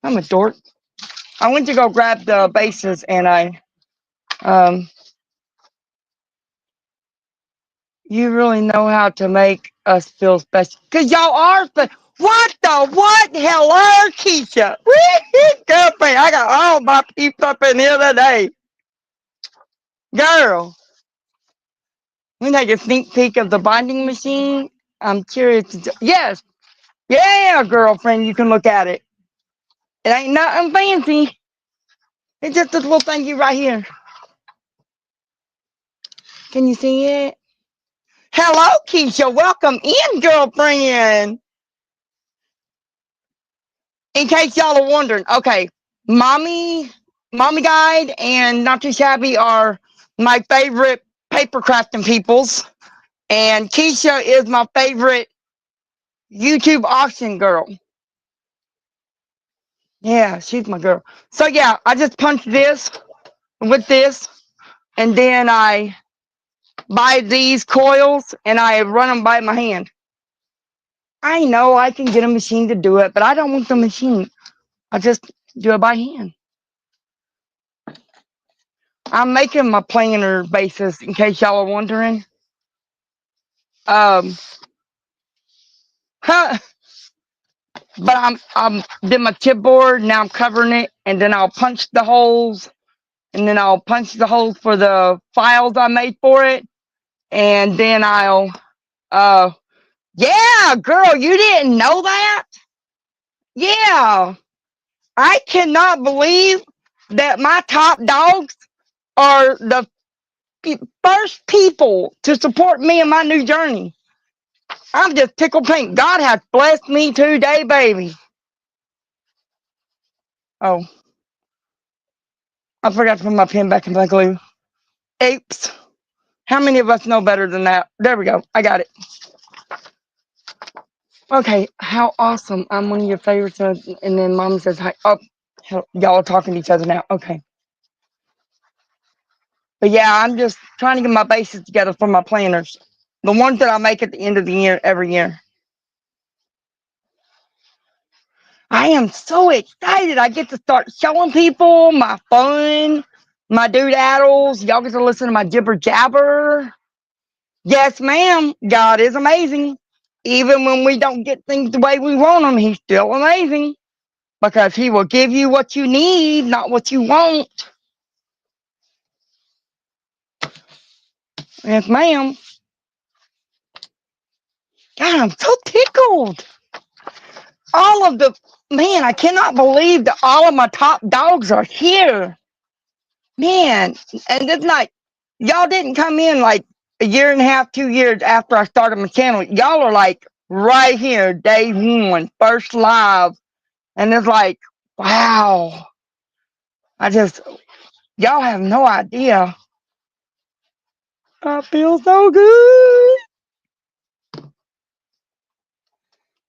I'm a dork. I went to go grab the bases and um, you really know how to make us feel special. Because y'all are special. What the what? Hello, Keisha. Girlfriend, I got all my peeps up in here today. Girl, we take a sneak peek of the binding machine. I'm curious. Yes. Yeah, girlfriend, you can look at it. It ain't nothing fancy. It's just this little thingy right here. Can you see it? Hello, Keisha. Welcome in, girlfriend. In case y'all are wondering, okay, mommy guide and not too shabby are my favorite paper crafting peoples, and Keisha is my favorite YouTube auction girl. Yeah, she's my girl. So yeah, I just punch this with this, and then I buy these coils and I run them by my hand. I know I can get a machine to do it, but I don't want the machine. I just do it by hand. I'm making my planner basis in case y'all are wondering. Um, huh, but I'm did my chipboard. Now I'm covering it, and then I'll punch the holes, and then I'll punch the holes for the files I made for it, and then I'll yeah, girl, you didn't know that? Yeah, I cannot believe that my top dogs are the first people to support me in my new journey. I'm just tickled pink. God has blessed me today, baby. Oh, I forgot to put my pen back in my glue. Apes. How many of us know better than that? There we go. I got it. Okay, how awesome. I'm one of your favorites. And then mom says hi. Oh, y'all are talking to each other now. Okay. But yeah, I'm just trying to get my bases together for my planners. The ones that I make at the end of the year, every year. I am so excited. I get to start showing people my fun, my doodaddles. Y'all get to listen to my jibber jabber. Yes, ma'am. God is amazing. Even when we don't get things the way we want them, he's still amazing because he will give you what you need, not what you want. Yes, ma'am. God, I'm so tickled. All of the, man, I cannot believe that all of my top dogs are here. Man, and it's like, y'all didn't come in like a year and a half, 2 years after I started my channel. Y'all are like right here, day one, first live. And it's like, wow. I just, y'all have no idea. I feel so good.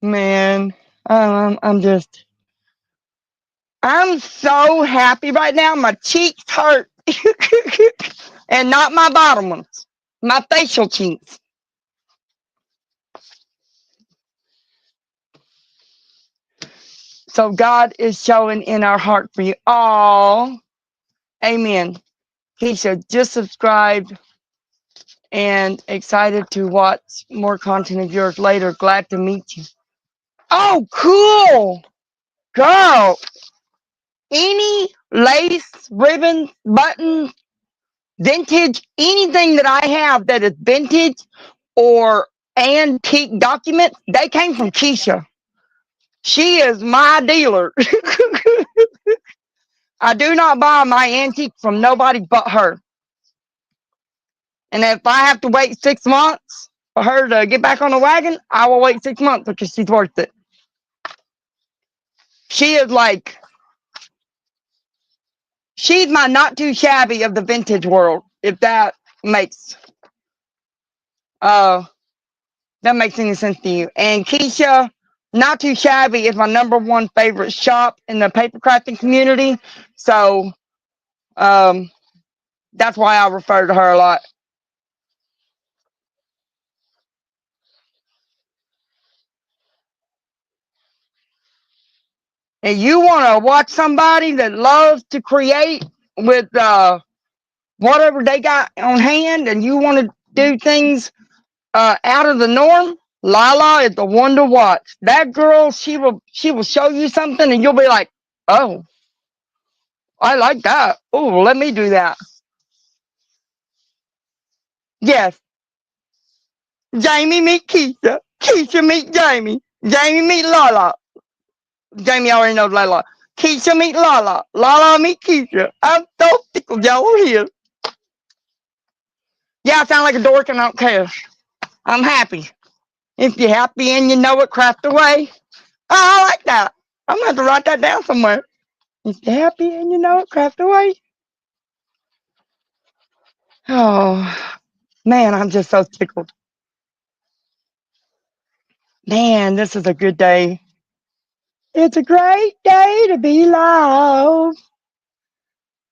Man, I'm so happy right now. My cheeks hurt. And not my bottom ones, my facial cheeks. So God is showing in our heart for you all. Amen. Keisha, just subscribed and excited to watch more content of yours later. Glad to meet you. Oh, cool. Girl, any lace, ribbon, button, vintage, anything that I have that is vintage or antique documents, they came from Keisha. She is my dealer. I do not buy my antique from nobody but her. And if I have to wait 6 months for her to get back on the wagon, I will wait 6 months because she's worth it. She is like, she's my not too shabby of the vintage world, if makes uh that makes any sense to you. And Keisha, not too shabby is my #1 favorite shop in the paper crafting community. So that's why I refer to her a lot. And you want to watch somebody that loves to create with whatever they got on hand, and you want to do things out of the norm, Lala is the one to watch. That girl, she will show you something, and you'll be like, "Oh, I like that. Oh, let me do that." Yes, Jamie meet Keisha. Keisha meet Jamie. Jamie meet Lala. Jamie already knows Lala. Keisha meet Lala. Lala meet Keisha. I'm so tickled y'all are here. Yeah, I sound like a dork and I don't care. I'm happy. If you're happy and you know it, craft away. Oh, I like that. I'm going to have to write that down somewhere. If you're happy and you know it, craft away. Oh, man, I'm just so tickled. Man, this is a good day. It's a great day to be alive.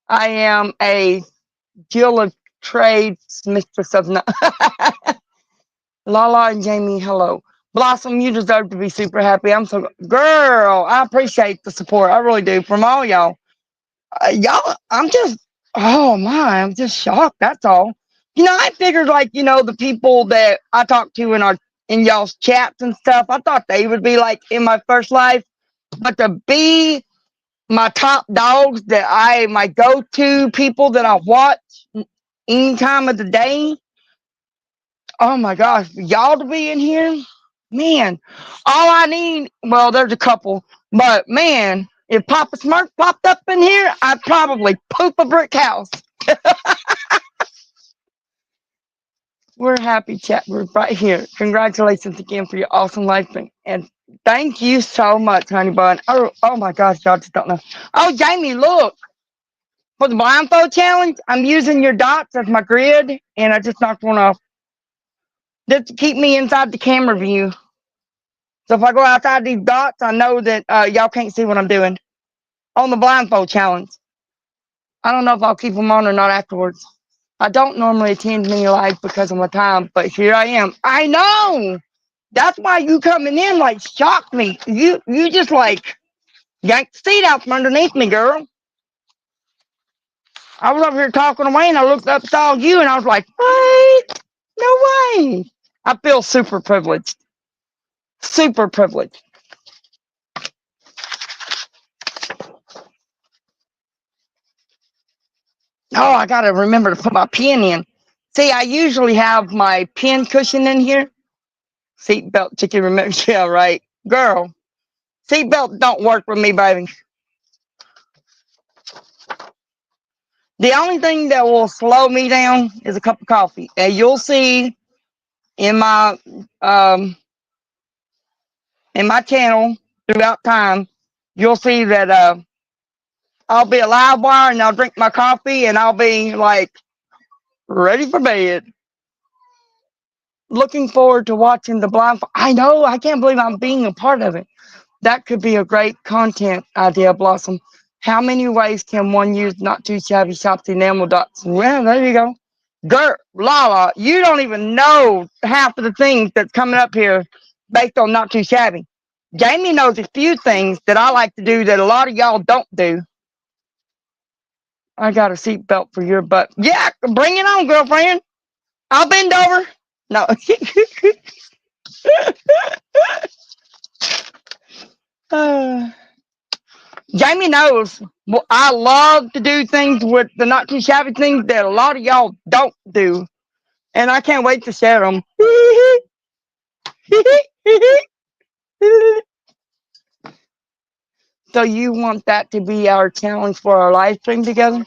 I am a Jill of Trades, mistress of no. Lala and Jamie, hello. Blossom, you deserve to be super happy. I'm so girl. I appreciate the support. I really do from all y'all. Y'all, I'm just, oh my, I'm just shocked. That's all. I figured like the people that I talk to in y'all's chats and stuff. I thought they would be like in my first life, but to be my top dogs my go-to people that I watch any time of the day. Oh my gosh, y'all to be in here, man. All I need, well, there's a couple, but man, if Papa Smurf popped up in here, I'd probably poop a brick house. We're happy chat group right here. Congratulations again for your awesome life and thank you so much, honey bun. Oh my gosh, y'all just don't know. Oh, Jamie, look. For the blindfold challenge, I'm using your dots as my grid, and I just knocked one off. Just to keep me inside the camera view. So if I go outside these dots, I know that y'all can't see what I'm doing. On the blindfold challenge. I don't know if I'll keep them on or not afterwards. I don't normally attend many lives because of my time, but here I am. I know! That's why you coming in like shocked me. You just like yanked the seat out from underneath me, girl. I was over here talking away and I looked up, saw you, and I was like, what? No way. I feel super privileged. Super privileged. Oh, I got to remember to put my pen in. See, I usually have my pen cushion in here. Seatbelt chicken remix. Yeah, right. Girl, seatbelt don't work with me, baby. The only thing that will slow me down is a cup of coffee. And you'll see in my um channel throughout time, you'll see that I'll be a live wire and I'll drink my coffee and I'll be like ready for bed. Looking forward to watching the blind. I know, I can't believe I'm being a part of it. That could be a great content idea, Blossom. How many ways can one use not too shabby shops enamel dots? Well, there you go. Gert, Lala, you don't even know half of the things that's coming up here based on not too shabby. Jamie knows a few things that I like to do that a lot of y'all don't do. I got a seatbelt for your butt. Yeah, bring it on, girlfriend. I'll bend over. No. uh, Jamie knows I love to do things with the not too shabby things that a lot of y'all don't do. And I can't wait to share them. So you want that to be our challenge for our live stream together?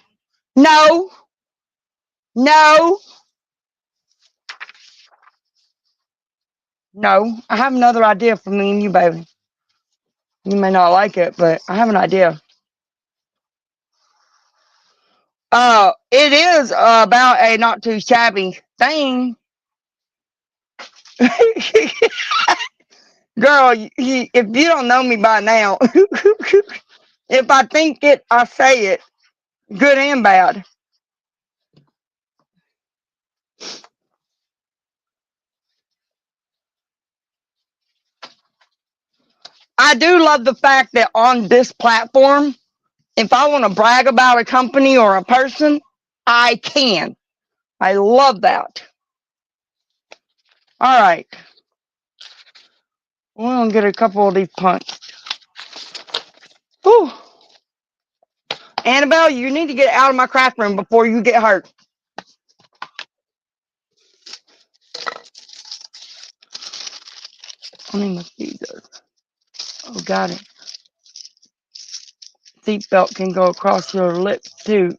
No, no, no. I have another idea for me and you, baby. You may not like it, but I have an idea. It is about a not too shabby thing. Girl, if you don't know me by now, if I think it, I say it, good and bad. I do love the fact that on this platform, if I want to brag about a company or a person, I can. I love that. All right. We're going to get a couple of these punched. Whew. Annabelle, you need to get out of my craft room before you get hurt. Let me look these up. Oh, got it. Seatbelt can go across your lips, too.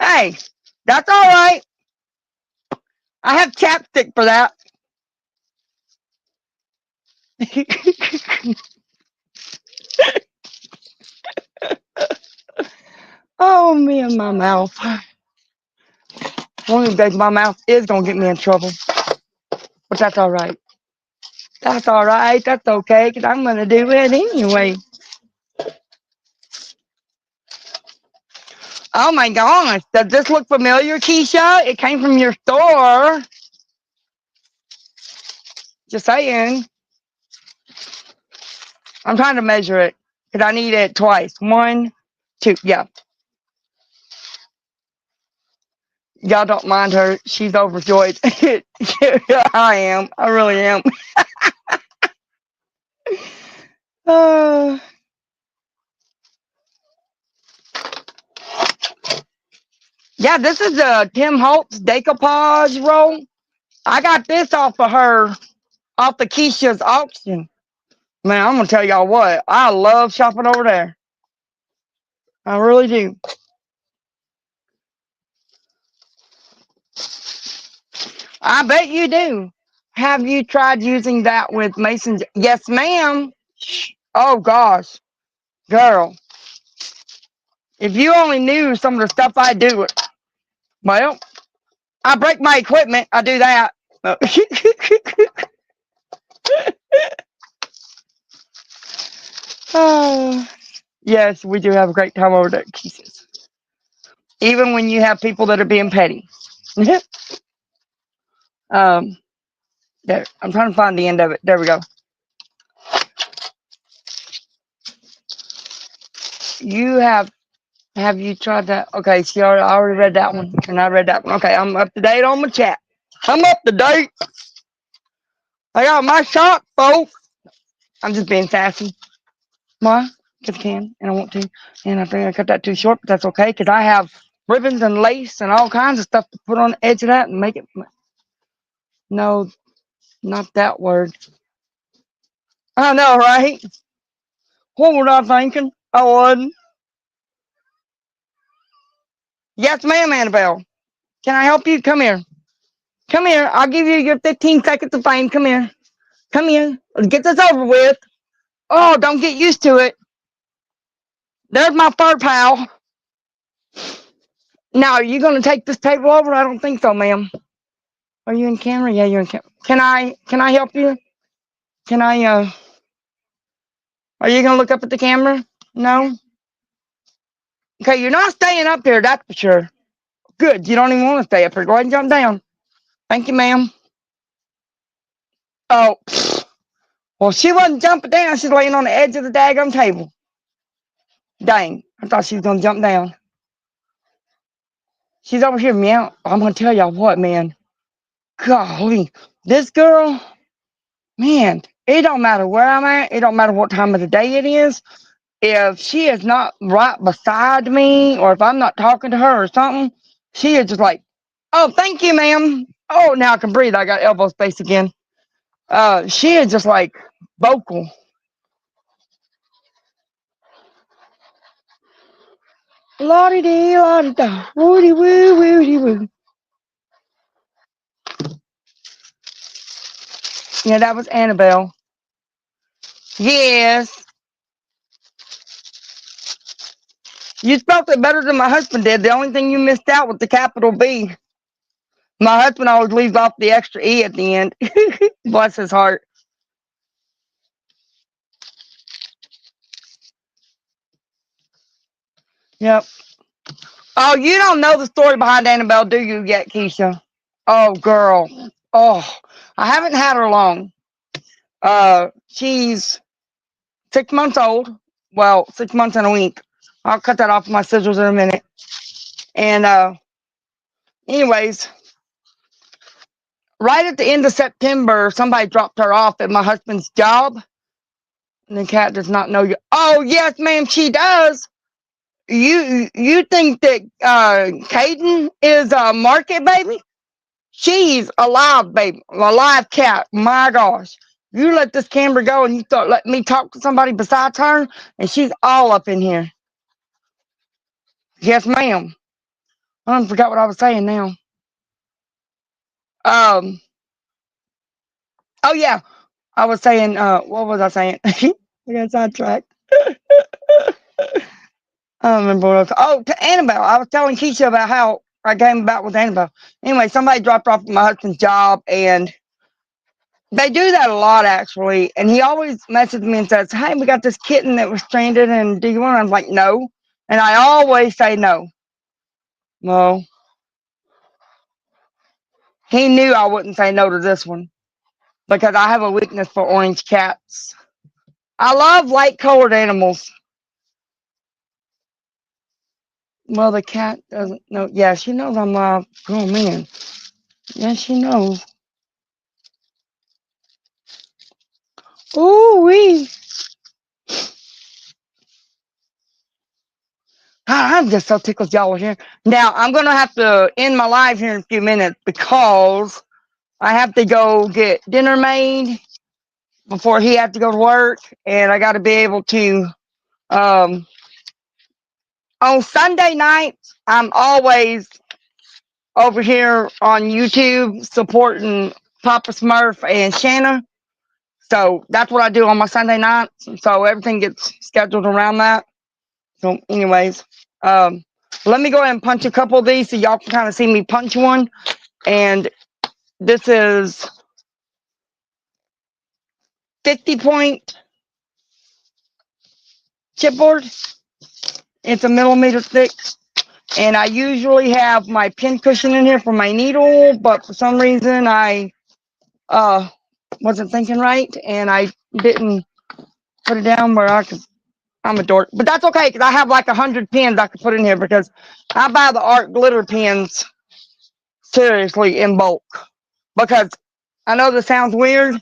Hey, that's all right. I have chapstick for that. Oh, me and my mouth. One of these days, my mouth is going to get me in trouble. But that's all right. That's all right. That's okay, because I'm going to do it anyway. Oh, my gosh. Does this look familiar, Keisha? It came from your store. Just saying. I'm trying to measure it, because I need it twice. 1, 2. Yeah. Y'all don't mind her. She's overjoyed. I am. I really am. Uh, yeah, this is a Tim Holtz decoupage roll. I got this off of her, off the Keisha's auction. Man, I'm going to tell y'all what. I love shopping over there. I really do. I bet you do. Have you tried using that with Mason? Yes, ma'am. Oh, gosh. Girl, if you only knew some of the stuff I do. Well, I break my equipment. I do that. Oh, yes, we do have a great time over there, Keisha. Even when you have people that are being petty. um, there. I'm trying to find the end of it. There we go. You have you tried that? Okay, I already read that one, and I read that one. Okay, I'm up to date on my chat. I'm up to date. I got my shot, folks. I'm just being sassy. Why? Because I can, and I want to. And I think I cut that too short, but that's okay, because I have ribbons and lace and all kinds of stuff to put on the edge of that and make it. No, Not that word. I know, right? What was I thinking? I wasn't. Yes, ma'am, Annabelle. Can I help you? Come here. Come here. I'll give you your 15 seconds of fame. Come here. Come here. Let's get this over with. Oh, don't get used to it. There's my fur pal. Now, are you going to take this table over? I don't think so, ma'am. Are you in camera? Yeah, you're in camera. Can I help you? Can I, are you going to look up at the camera? No? Okay, you're not staying up here, that's for sure. Good. You don't even want to stay up here. Go ahead and jump down. Thank you, ma'am. Oh, well, she wasn't jumping down. She's laying on the edge of the daggum table. Dang. I thought she was going to jump down. She's over here meow. I'm going to tell y'all what, man. Golly. This girl, man, it don't matter where I'm at. It don't matter what time of the day it is. If she is not right beside me or if I'm not talking to her or something, she is just like, oh, thank you, ma'am. Oh, now I can breathe. I got elbow space again. She is just like vocal. Lottie dee, lottie da, woody woo, woody woo. Yeah, that was Annabelle. Yes. You spelled it better than my husband did. The only thing you missed out was the capital B. My husband always leaves off the extra E at the end. Bless his heart. Yep. Oh, you don't know the story behind Annabelle, do you yet, Keisha? Oh, girl. Oh, I haven't had her long. She's 6 months old. Well, 6 months and a week. I'll cut that off with my scissors in a minute. And anyways, right at the end of September, somebody dropped her off at my husband's job. And the cat does not know you. Oh, yes, ma'am, she does. You think that Caden is a market baby? She's a live baby, a live cat. My gosh. You let this camera go and you thought let me talk to somebody besides her, and she's all up in here. Yes, ma'am. I forgot what I was saying now. Um. Oh yeah, I was saying. What was I saying? I got sidetracked. I don't remember what I was. Oh, to Annabelle. I was telling Keisha about how I came about with Annabelle. Anyway, somebody dropped off my husband's job, and they do that a lot, actually. And he always messages me and says, hey, we got this kitten that was stranded, and do you want it? I'm like, no. And I always say no. Well, he knew I wouldn't say no to this one because I have a weakness for orange cats. I love light colored animals. Well, the cat doesn't know. Yeah, she knows I'm live. Oh, man. Yeah, she knows. Ooh, wee. I'm just so tickled y'all were here. Now, I'm going to have to end my live here in a few minutes because I have to go get dinner made before he has to go to work. And I got to be able to, on Sunday nights, I'm always over here on YouTube supporting Papa Smurf and Shanna. So that's what I do on my Sunday nights. So everything gets scheduled around that. So anyways, let me go ahead and punch a couple of these so y'all can kind of see me punch one. And this is 50-point chipboard. It's a millimeter thick. And I usually have my pin cushion in here for my needle, but for some reason I wasn't thinking right, and I didn't put it down where I could. I'm a dork, but that's okay because I have like 100 pins I could put in here because I buy the art glitter pins seriously in bulk because I know this sounds weird,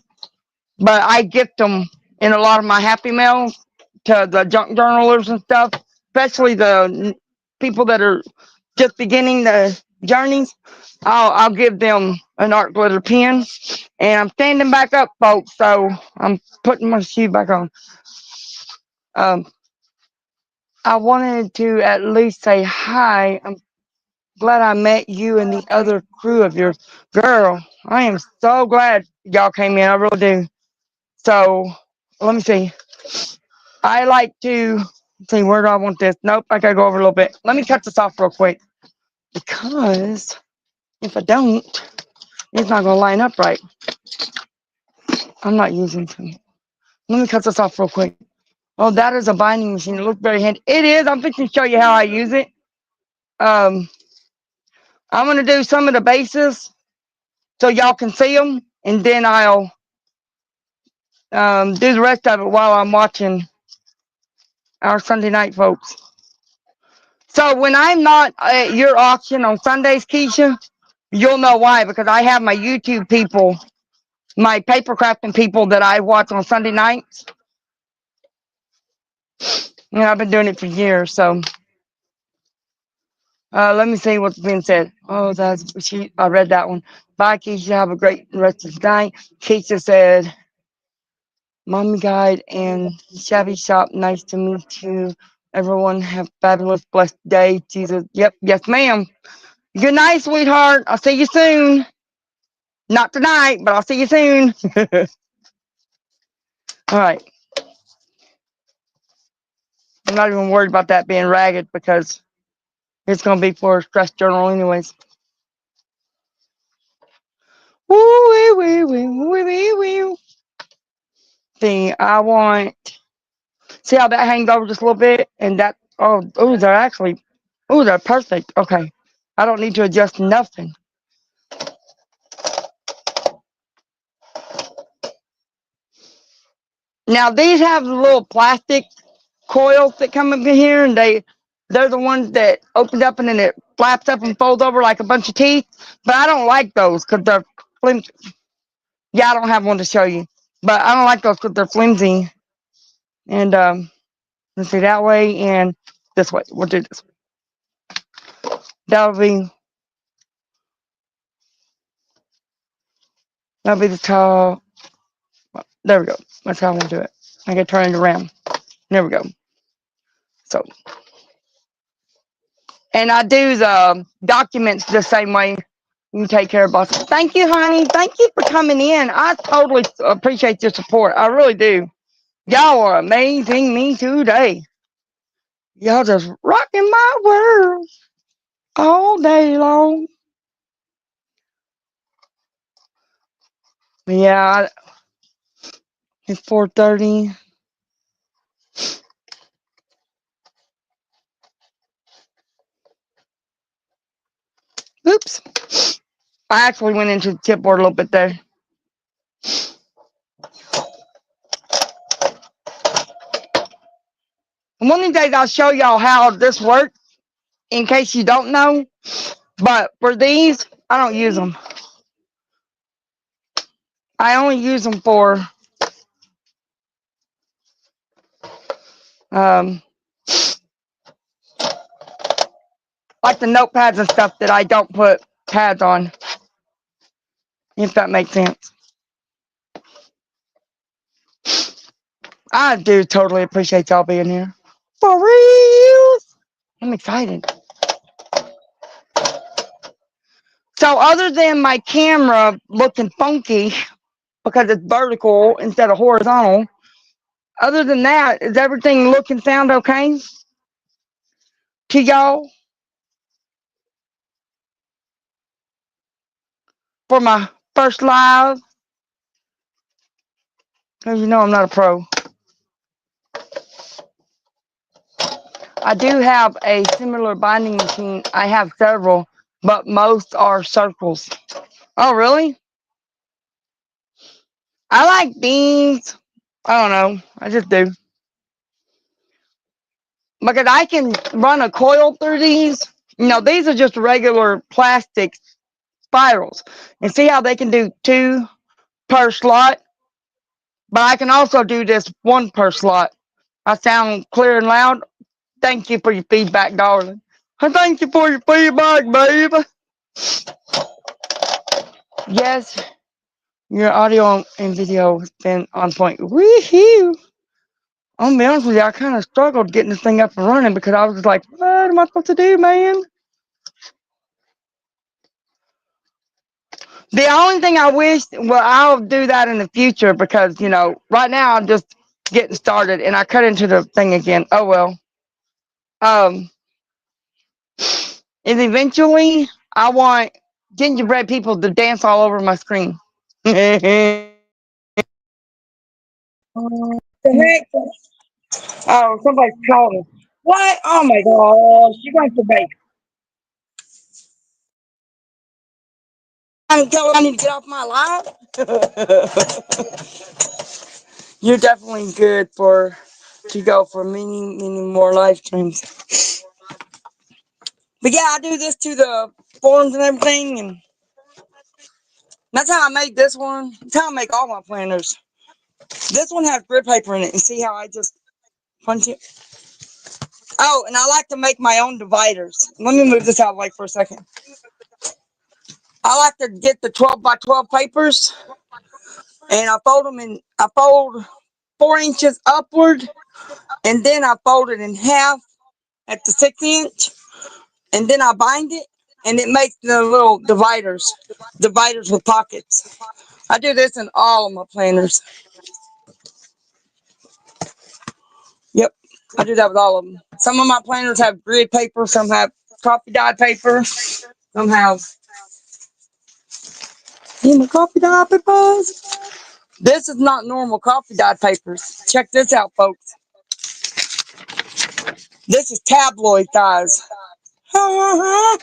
but I gift them in a lot of my happy mails to the junk journalers and stuff, especially the people that are just beginning to journeys, I'll give them an art glitter pen. And I'm standing back up, folks, so I'm putting my shoe back on. Um, I wanted to at least say hi. I'm glad I met you and the other crew of yours. Girl, I am so glad y'all came in. I really do. So let me see. I like to see, where do I want this? Nope, I gotta go over a little bit. Let me cut this off real quick because if I don't, it's not gonna line up right. I'm not using some. Let me cut this off real quick. Oh, that is a binding machine. It looks very handy. It is. I'm fixing to show you how I use it. Um, I'm gonna do some of the bases so y'all can see them, and then I'll do the rest of it while I'm watching our Sunday night, folks. So when I'm not at your auction on Sundays, Keisha, you'll know why, because I have my YouTube people, my paper crafting people that I watch on Sunday nights. And I've been doing it for years, so let me see what's being said. Oh, I read that one. Bye, Keisha. Have a great rest of the night. Keisha said, Mommy Guide and Shabby Shop, nice to meet you. Everyone have fabulous, blessed day. Jesus. Yep, yes, ma'am. Good night, sweetheart. I'll see you soon. Not tonight, but I'll see you soon. All right. I'm not even worried about that being ragged because it's going to be for a stress journal anyways. Woo, wee, wee, wee, wee, wee. See, see how that hangs over just a little bit? And that, they're perfect. Okay. I don't need to adjust nothing. Now, these have the little plastic coils that come up in here, and they're the ones that open up and then it flaps up and folds over like a bunch of teeth. But I don't like those because they're flimsy. Yeah, I don't have one to show you, but I don't like those because they're flimsy. And let's see, that way and this way. We'll do this. That'll be the tall. There we go. That's how I want to do it. I can turn it around. There we go. So, and I do the documents the same way. You take care of boss. Thank you, honey. Thank you for coming in. I totally appreciate your support. I really do. Y'all are amazing me today. Y'all just rocking my world all day long. Yeah, it's 4:30. Oops. I actually went into the chipboard a little bit there. And one of these days I'll show y'all how this works in case you don't know. But for these, I don't use them. I only use them for um, like the notepads and stuff that I don't put pads on, if that makes sense. I do totally appreciate y'all being here. For real. I'm excited. So other than my camera looking funky because it's vertical instead of horizontal, other than that, is everything look and sound okay to y'all for my first live? Because you know I'm not a pro. I do have a similar binding machine. I have several, but most are circles. Oh, really? I like beans. I don't know. I just do. Because I can run a coil through these. These are just regular plastic spirals. And see how they can do 2 per slot? But I can also do this 1 per slot. I sound clear and loud. Thank you for your feedback, darling. Thank you for your feedback, babe. Yes, your audio and video has been on point. Woohoo! I'm gonna be honest with you, I kind of struggled getting this thing up and running because I was just like, what am I supposed to do, man? The only thing I wish, well, I'll do that in the future because, right now I'm just getting started and I cut into the thing again. Oh, well. Um, and eventually I want gingerbread people to dance all over my screen. The heck? Oh, somebody's calling. What? Oh my gosh, you going to bake. I tell her I need to get off my live. You're definitely good to go for many, many more live streams. But yeah, I do this to the forums and everything, and that's how I made this one. That's how I make all my planners. This one has grid paper in it, and see how I just punch it? Oh, and I like to make my own dividers. Let me move this out of the way for a second. I like to get the 12 by 12 papers, and I fold 4 inches upward, and then I fold it in half at the 6 inch, and then I bind it, and it makes the little dividers with pockets. I do this in all of my planners. Yep, I do that with all of them. Some of my planners have grid paper, some have coffee dye paper, some have coffee dye papers. This is not normal coffee dye papers. Check this out, folks. This is tabloid dyes. I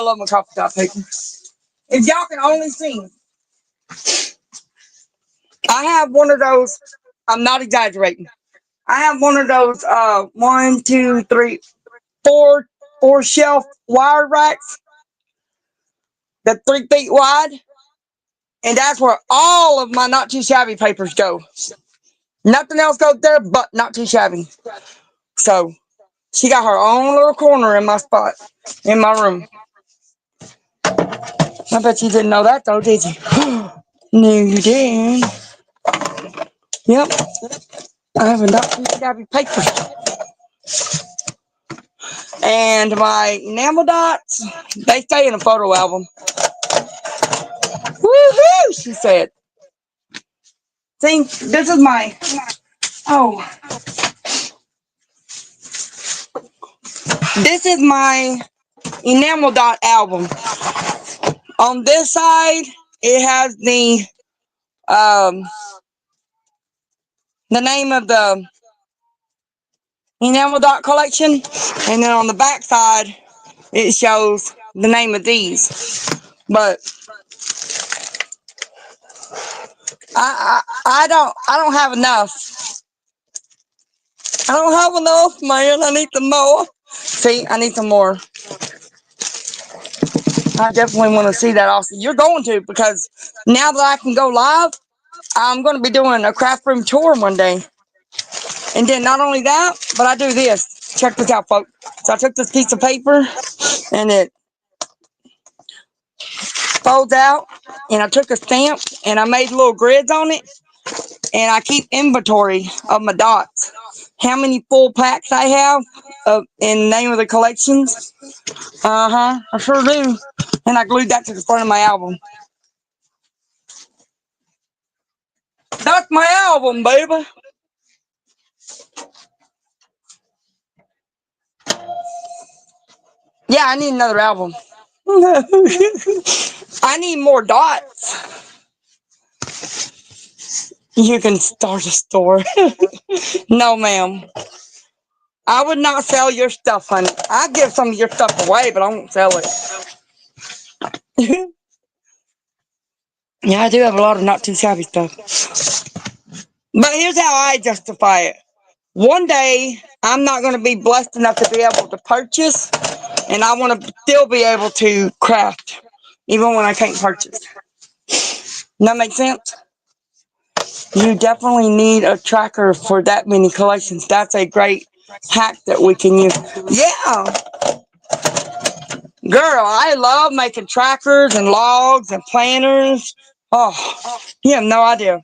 love my coffee dye paper. If y'all can only see, I have one of those. I'm not exaggerating. I have one of those 1, 2, 3, 4 shelf wire racks that's 3 feet wide, and that's where all of my not too shabby papers go. Nothing else goes there but not too shabby. So she got her own little corner in my spot, in my room. I bet you didn't know that though, did you? No, you didn't. Yep, I have a not too shabby paper. And my enamel dots, they stay in a photo album. Woohoo, she said. See, this is this is my enamel dot album. On this side, it has um, the name of the enamel dot collection, and then on the back side, it shows the name of these. But I don't have enough. I don't have enough, man. I need some more. See, I need some more. I definitely want to see that also. You're going to, because now that I can go live, I'm going to be doing a craft room tour one day. And then not only that, but I do this. Check this out, folks. So I took this piece of paper and it folds out, and I took a stamp and I made little grids on it, and I keep inventory of my dots. How many full packs I have in the name of the collections. I sure do. And I glued that to the front of my album. That's my album, baby. Yeah, I need another album. I need more dots. You can start a store. No, ma'am. I would not sell your stuff, honey. I'd give some of your stuff away, but I won't sell it. Yeah, I do have a lot of not too shabby stuff. But here's how I justify it. One day, I'm not going to be blessed enough to be able to purchase, and I want to still be able to craft, even when I can't purchase. That makes sense? You definitely need a tracker for that many collections. That's a great hack that we can use. Yeah. Girl, I love making trackers and logs and planners. Oh, you have no idea.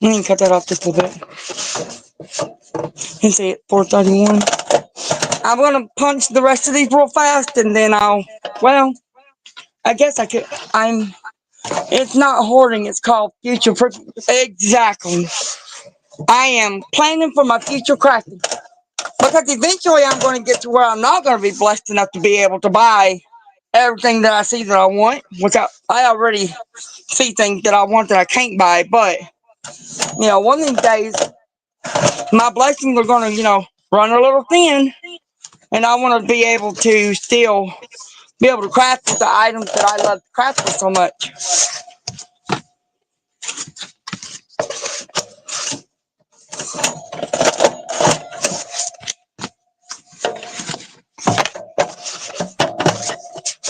Let me cut that off just a little bit. You see it, 431. I'm going to punch the rest of these real fast and then well, I guess I could, it's not hoarding, it's called future proof. Exactly. I am planning for my future crafting. Because eventually I'm going to get to where I'm not going to be blessed enough to be able to buy everything that I see that I want. Which I already see things that I want that I can't buy. But, one of these days, my blessings are going to, run a little thin. And I want to be able to still be able to craft with the items that I love to craft with so much.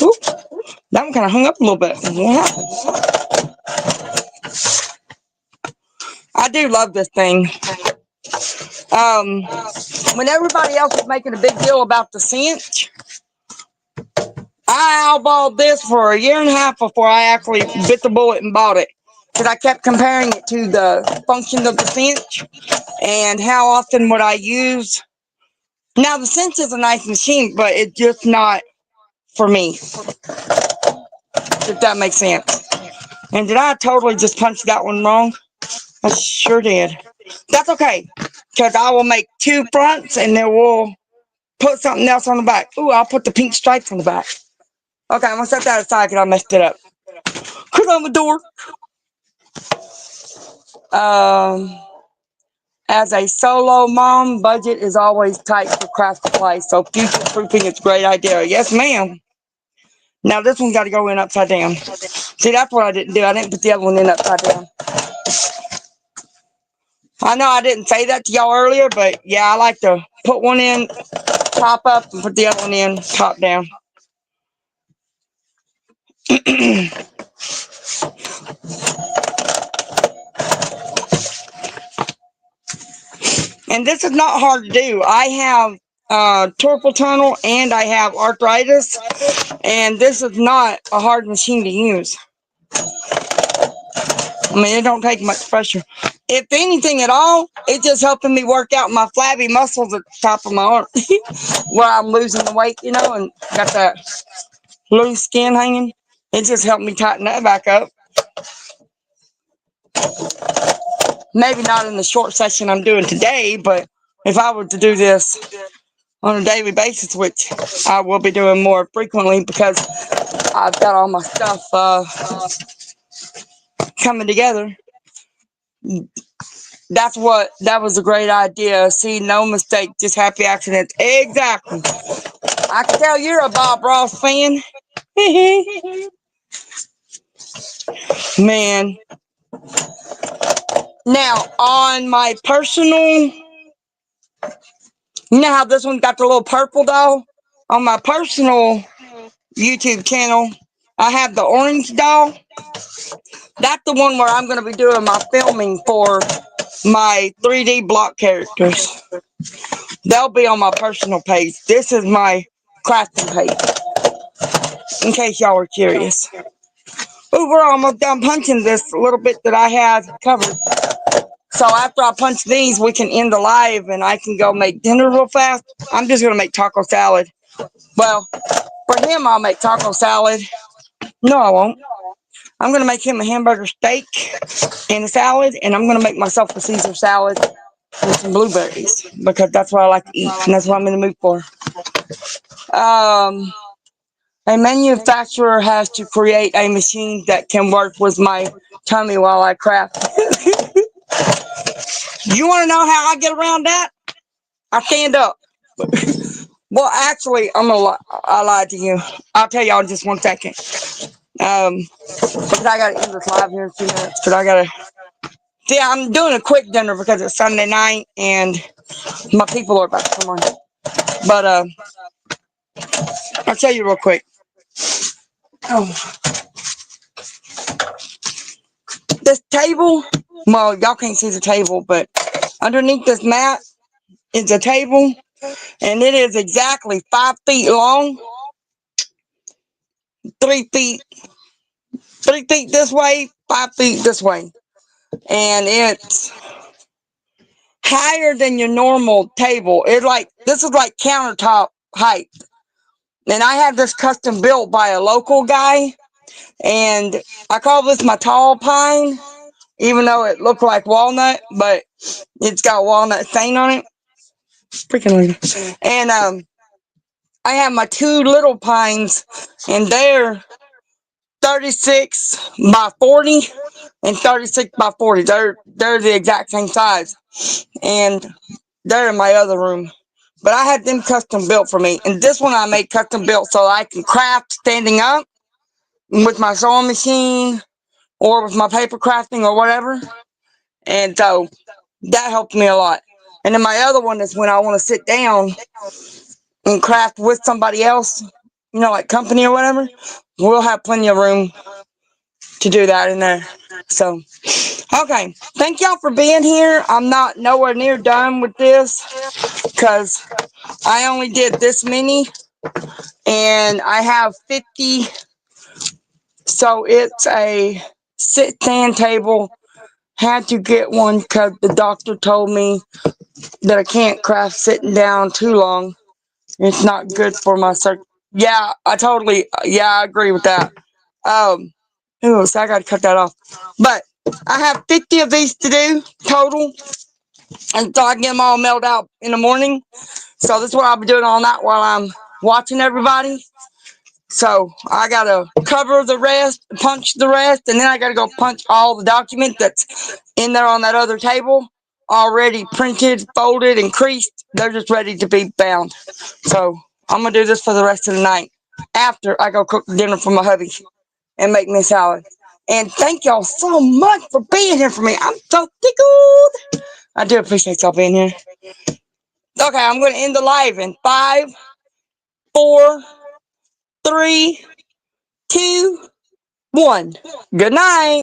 Ooh, that one kind of hung up a little bit. What happened? I do love this thing. When everybody else was making a big deal about the cinch, I eyeballed this for a year and a half before I actually bit the bullet and bought it. Because I kept comparing it to the function of the cinch and how often would I use. Now, the cinch is a nice machine, but it's just not for me, if that makes sense. And did I totally just punch that one wrong? I sure did. That's okay, because I will make two fronts and then we'll put something else on the back. Ooh, I'll put the pink stripes on the back. Okay, I'm going to set that aside because I messed it up. Because I'm a dork. As a solo mom, budget is always tight for craft supplies, so future proofing is a great idea. Yes, ma'am. Now this one's got to go in upside down. See, that's what I didn't do. I didn't put the other one in upside down. I know I didn't say that to y'all earlier, but yeah, I like to put one in top up and put the other one in top down. And this is not hard to do. I have carpal tunnel and I have arthritis, and this is not a hard machine to use. I mean, it don't take much pressure. If anything at all, it's just helping me work out my flabby muscles at the top of my arm where I'm losing the weight, and got that loose skin hanging. It just helped me tighten that back up. Maybe not in the short session I'm doing today, but if I were to do this on a daily basis, which I will be doing more frequently because I've got all my stuff coming together. That was a great idea. See, no mistake, just happy accidents. Exactly. I can tell you're a Bob Ross fan. Man. Now, on my personal, you know how this one's got the little purple doll? On my personal YouTube channel, I have the orange doll. That's the one where I'm going to be doing my filming for my 3D block characters. They'll be on my personal page. This is my crafting page, in case y'all are curious. Ooh, we're almost done punching this little bit that I had covered. So after I punch these, we can end the live and I can go make dinner real fast. I'm just going to make taco salad. Well, for him, I'll make taco salad. No, I won't. I'm going to make him a hamburger steak and a salad, and I'm going to make myself a Caesar salad with some blueberries because that's what I like to eat, and that's what I'm in the mood for. A manufacturer has to create a machine that can work with my tummy while I craft. You want to know how I get around that? I stand up. Well, actually, I lied to you. I'll tell y'all in just 1 second. Because I got to end this live here in a few minutes. Because I got to... See, I'm doing a quick dinner because it's Sunday night and my people are about to come on. But I'll tell you real quick. Oh. This table, well, y'all can't see the table, but underneath this mat is a table. And it is exactly 5 feet long, 3 feet, 3 feet this way, 5 feet this way. And it's higher than your normal table. This is like countertop height. And I have this custom built by a local guy. And I call this my tall pine, even though it looked like walnut, but it's got walnut stain on it. Freaking. And I have my two little pines, and they're 36 by 40 and 36 by 40. They're the exact same size. And they're in my other room. But I had them custom built for me. And this one I made custom built so I can craft standing up with my sewing machine or with my paper crafting or whatever. And so that helped me a lot. And then my other one is when I want to sit down and craft with somebody else, like company or whatever. We'll have plenty of room to do that in there. So, okay. Thank y'all for being here. I'm not nowhere near done with this because I only did this many and I have 50. So it's a sit-stand table. Had to get one because the doctor told me that I can't craft sitting down too long. It's not good for my Yeah, I agree with that. So I got to cut that off. But I have 50 of these to do total. And so I can get them all mailed out in the morning. So this is what I'll be doing all night while I'm watching everybody. So I got to cover the rest, punch the rest, and then I got to go punch all the document that's in there on that other table, already printed, folded, and creased. They're just ready to be bound. So I'm going to do this for the rest of the night after I go cook dinner for my hubby and make me a salad. And thank y'all so much for being here for me. I'm so tickled. I do appreciate y'all being here. Okay, I'm going to end the live in 5, 4, 3, 2, 1. Good night.